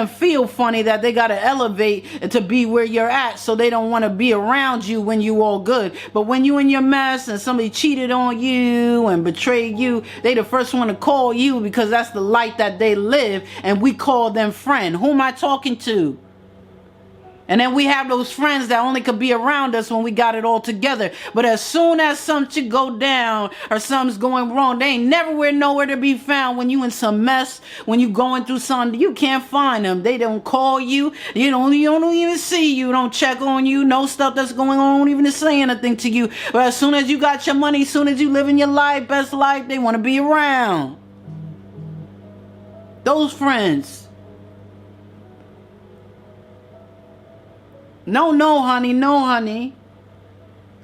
feel funny that they got to elevate to be where you're at, so they don't want to be around you when you all good. But when you in your mess and somebody cheated on you and betrayed you, they the first one to call you because that's the light that they live, and we call them friend. Who am I talking to? And then we have those friends that only could be around us when we got it all together. But as soon as something go down or something's going wrong, they ain't nowhere to be found. When you in some mess, when you going through something, you can't find them. They don't call you. You don't even see you. Don't check on you. No stuff that's going on, don't even say anything to you. But as soon as you got your money, as soon as you living your life, best life, they want to be around. Those friends. No, honey. No, honey.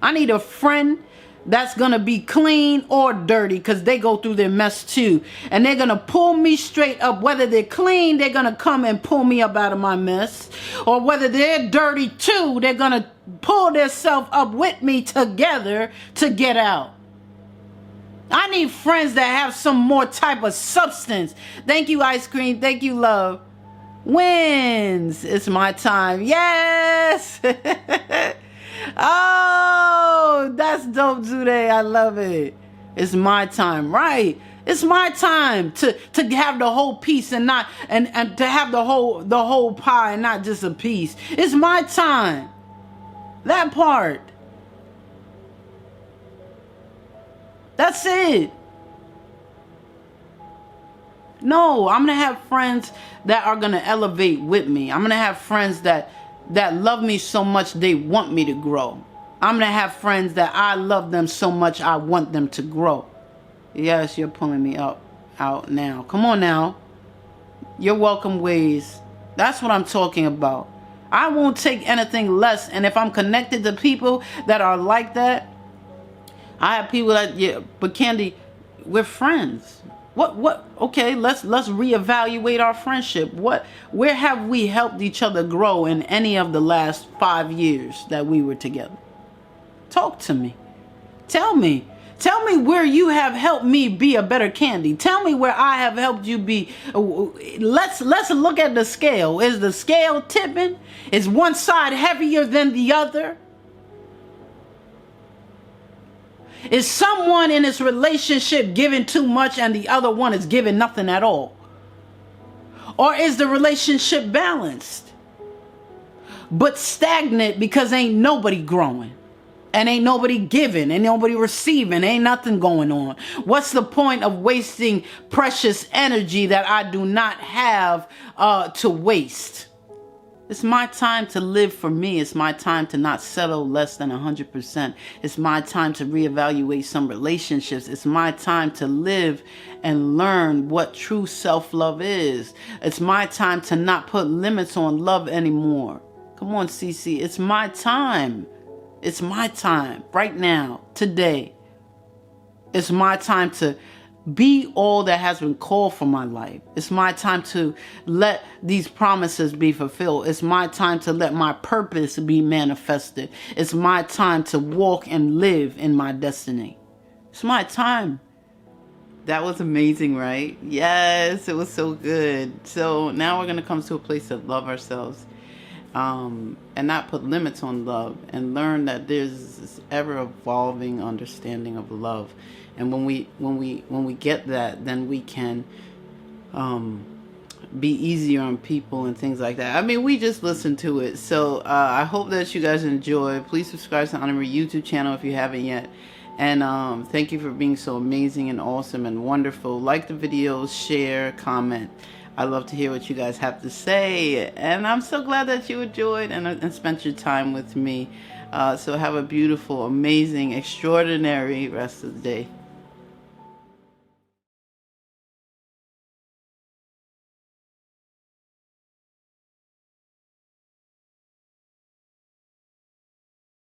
I need a friend that's going to be clean or dirty because they go through their mess too. And they're going to pull me straight up. Whether they're clean, they're going to come and pull me up out of my mess. Or whether they're dirty too, they're going to pull themselves up with me together to get out. I need friends that have some more type of substance. Thank you, ice cream. Thank you, love. Wins. It's my time. Yes. Oh, that's dope today. I love it. It's my time, right? It's my time to have the whole piece and not and to have the whole pie and not just a piece. It's my time. That part. That's it. No, I'm going to have friends that are going to elevate with me. I'm going to have friends that love me so much they want me to grow. I'm going to have friends that I love them so much I want them to grow. Yes, you're pulling me out now. Come on now. You're welcome, Ways. That's what I'm talking about. I won't take anything less. And if I'm connected to people that are like that, I have people that, yeah, but Candy, we're friends. What? Okay, let's reevaluate our friendship. Where have we helped each other grow in any of the last 5 years that we were together? Talk to me. Tell me where you have helped me be a better Candy. Tell me where I have helped you be. Let's look at the scale. Is the scale tipping? Is one side heavier than the other? Is someone in this relationship giving too much and the other one is giving nothing at all? Or is the relationship balanced but stagnant because ain't nobody growing and ain't nobody giving, ain't nobody receiving, ain't nothing going on? What's the point of wasting precious energy that I do not have to waste? It's my time to live for me. It's my time to not settle less than 100%. It's my time to reevaluate some relationships. It's my time to live and learn what true self-love is. It's my time to not put limits on love anymore. Come on, Cece. It's my time. It's my time right now, today. It's my time to be all that has been called for my life. It's my time to let these promises be fulfilled. It's my time to let my purpose be manifested. It's my time to walk and live in my destiny. It's my time. That was amazing, right? Yes, it was so good. So now we're going to come to a place to love ourselves, and not put limits on love, and learn that there's this ever evolving understanding of love. And when we get that, then we can be easier on people and things like that. I mean, we just listened to it. So I hope that you guys enjoy. Please subscribe to Anna Marie YouTube channel if you haven't yet. And thank you for being so amazing and awesome and wonderful. Like the videos, share, comment. I love to hear what you guys have to say. And I'm so glad that you enjoyed and spent your time with me. So have a beautiful, amazing, extraordinary rest of the day.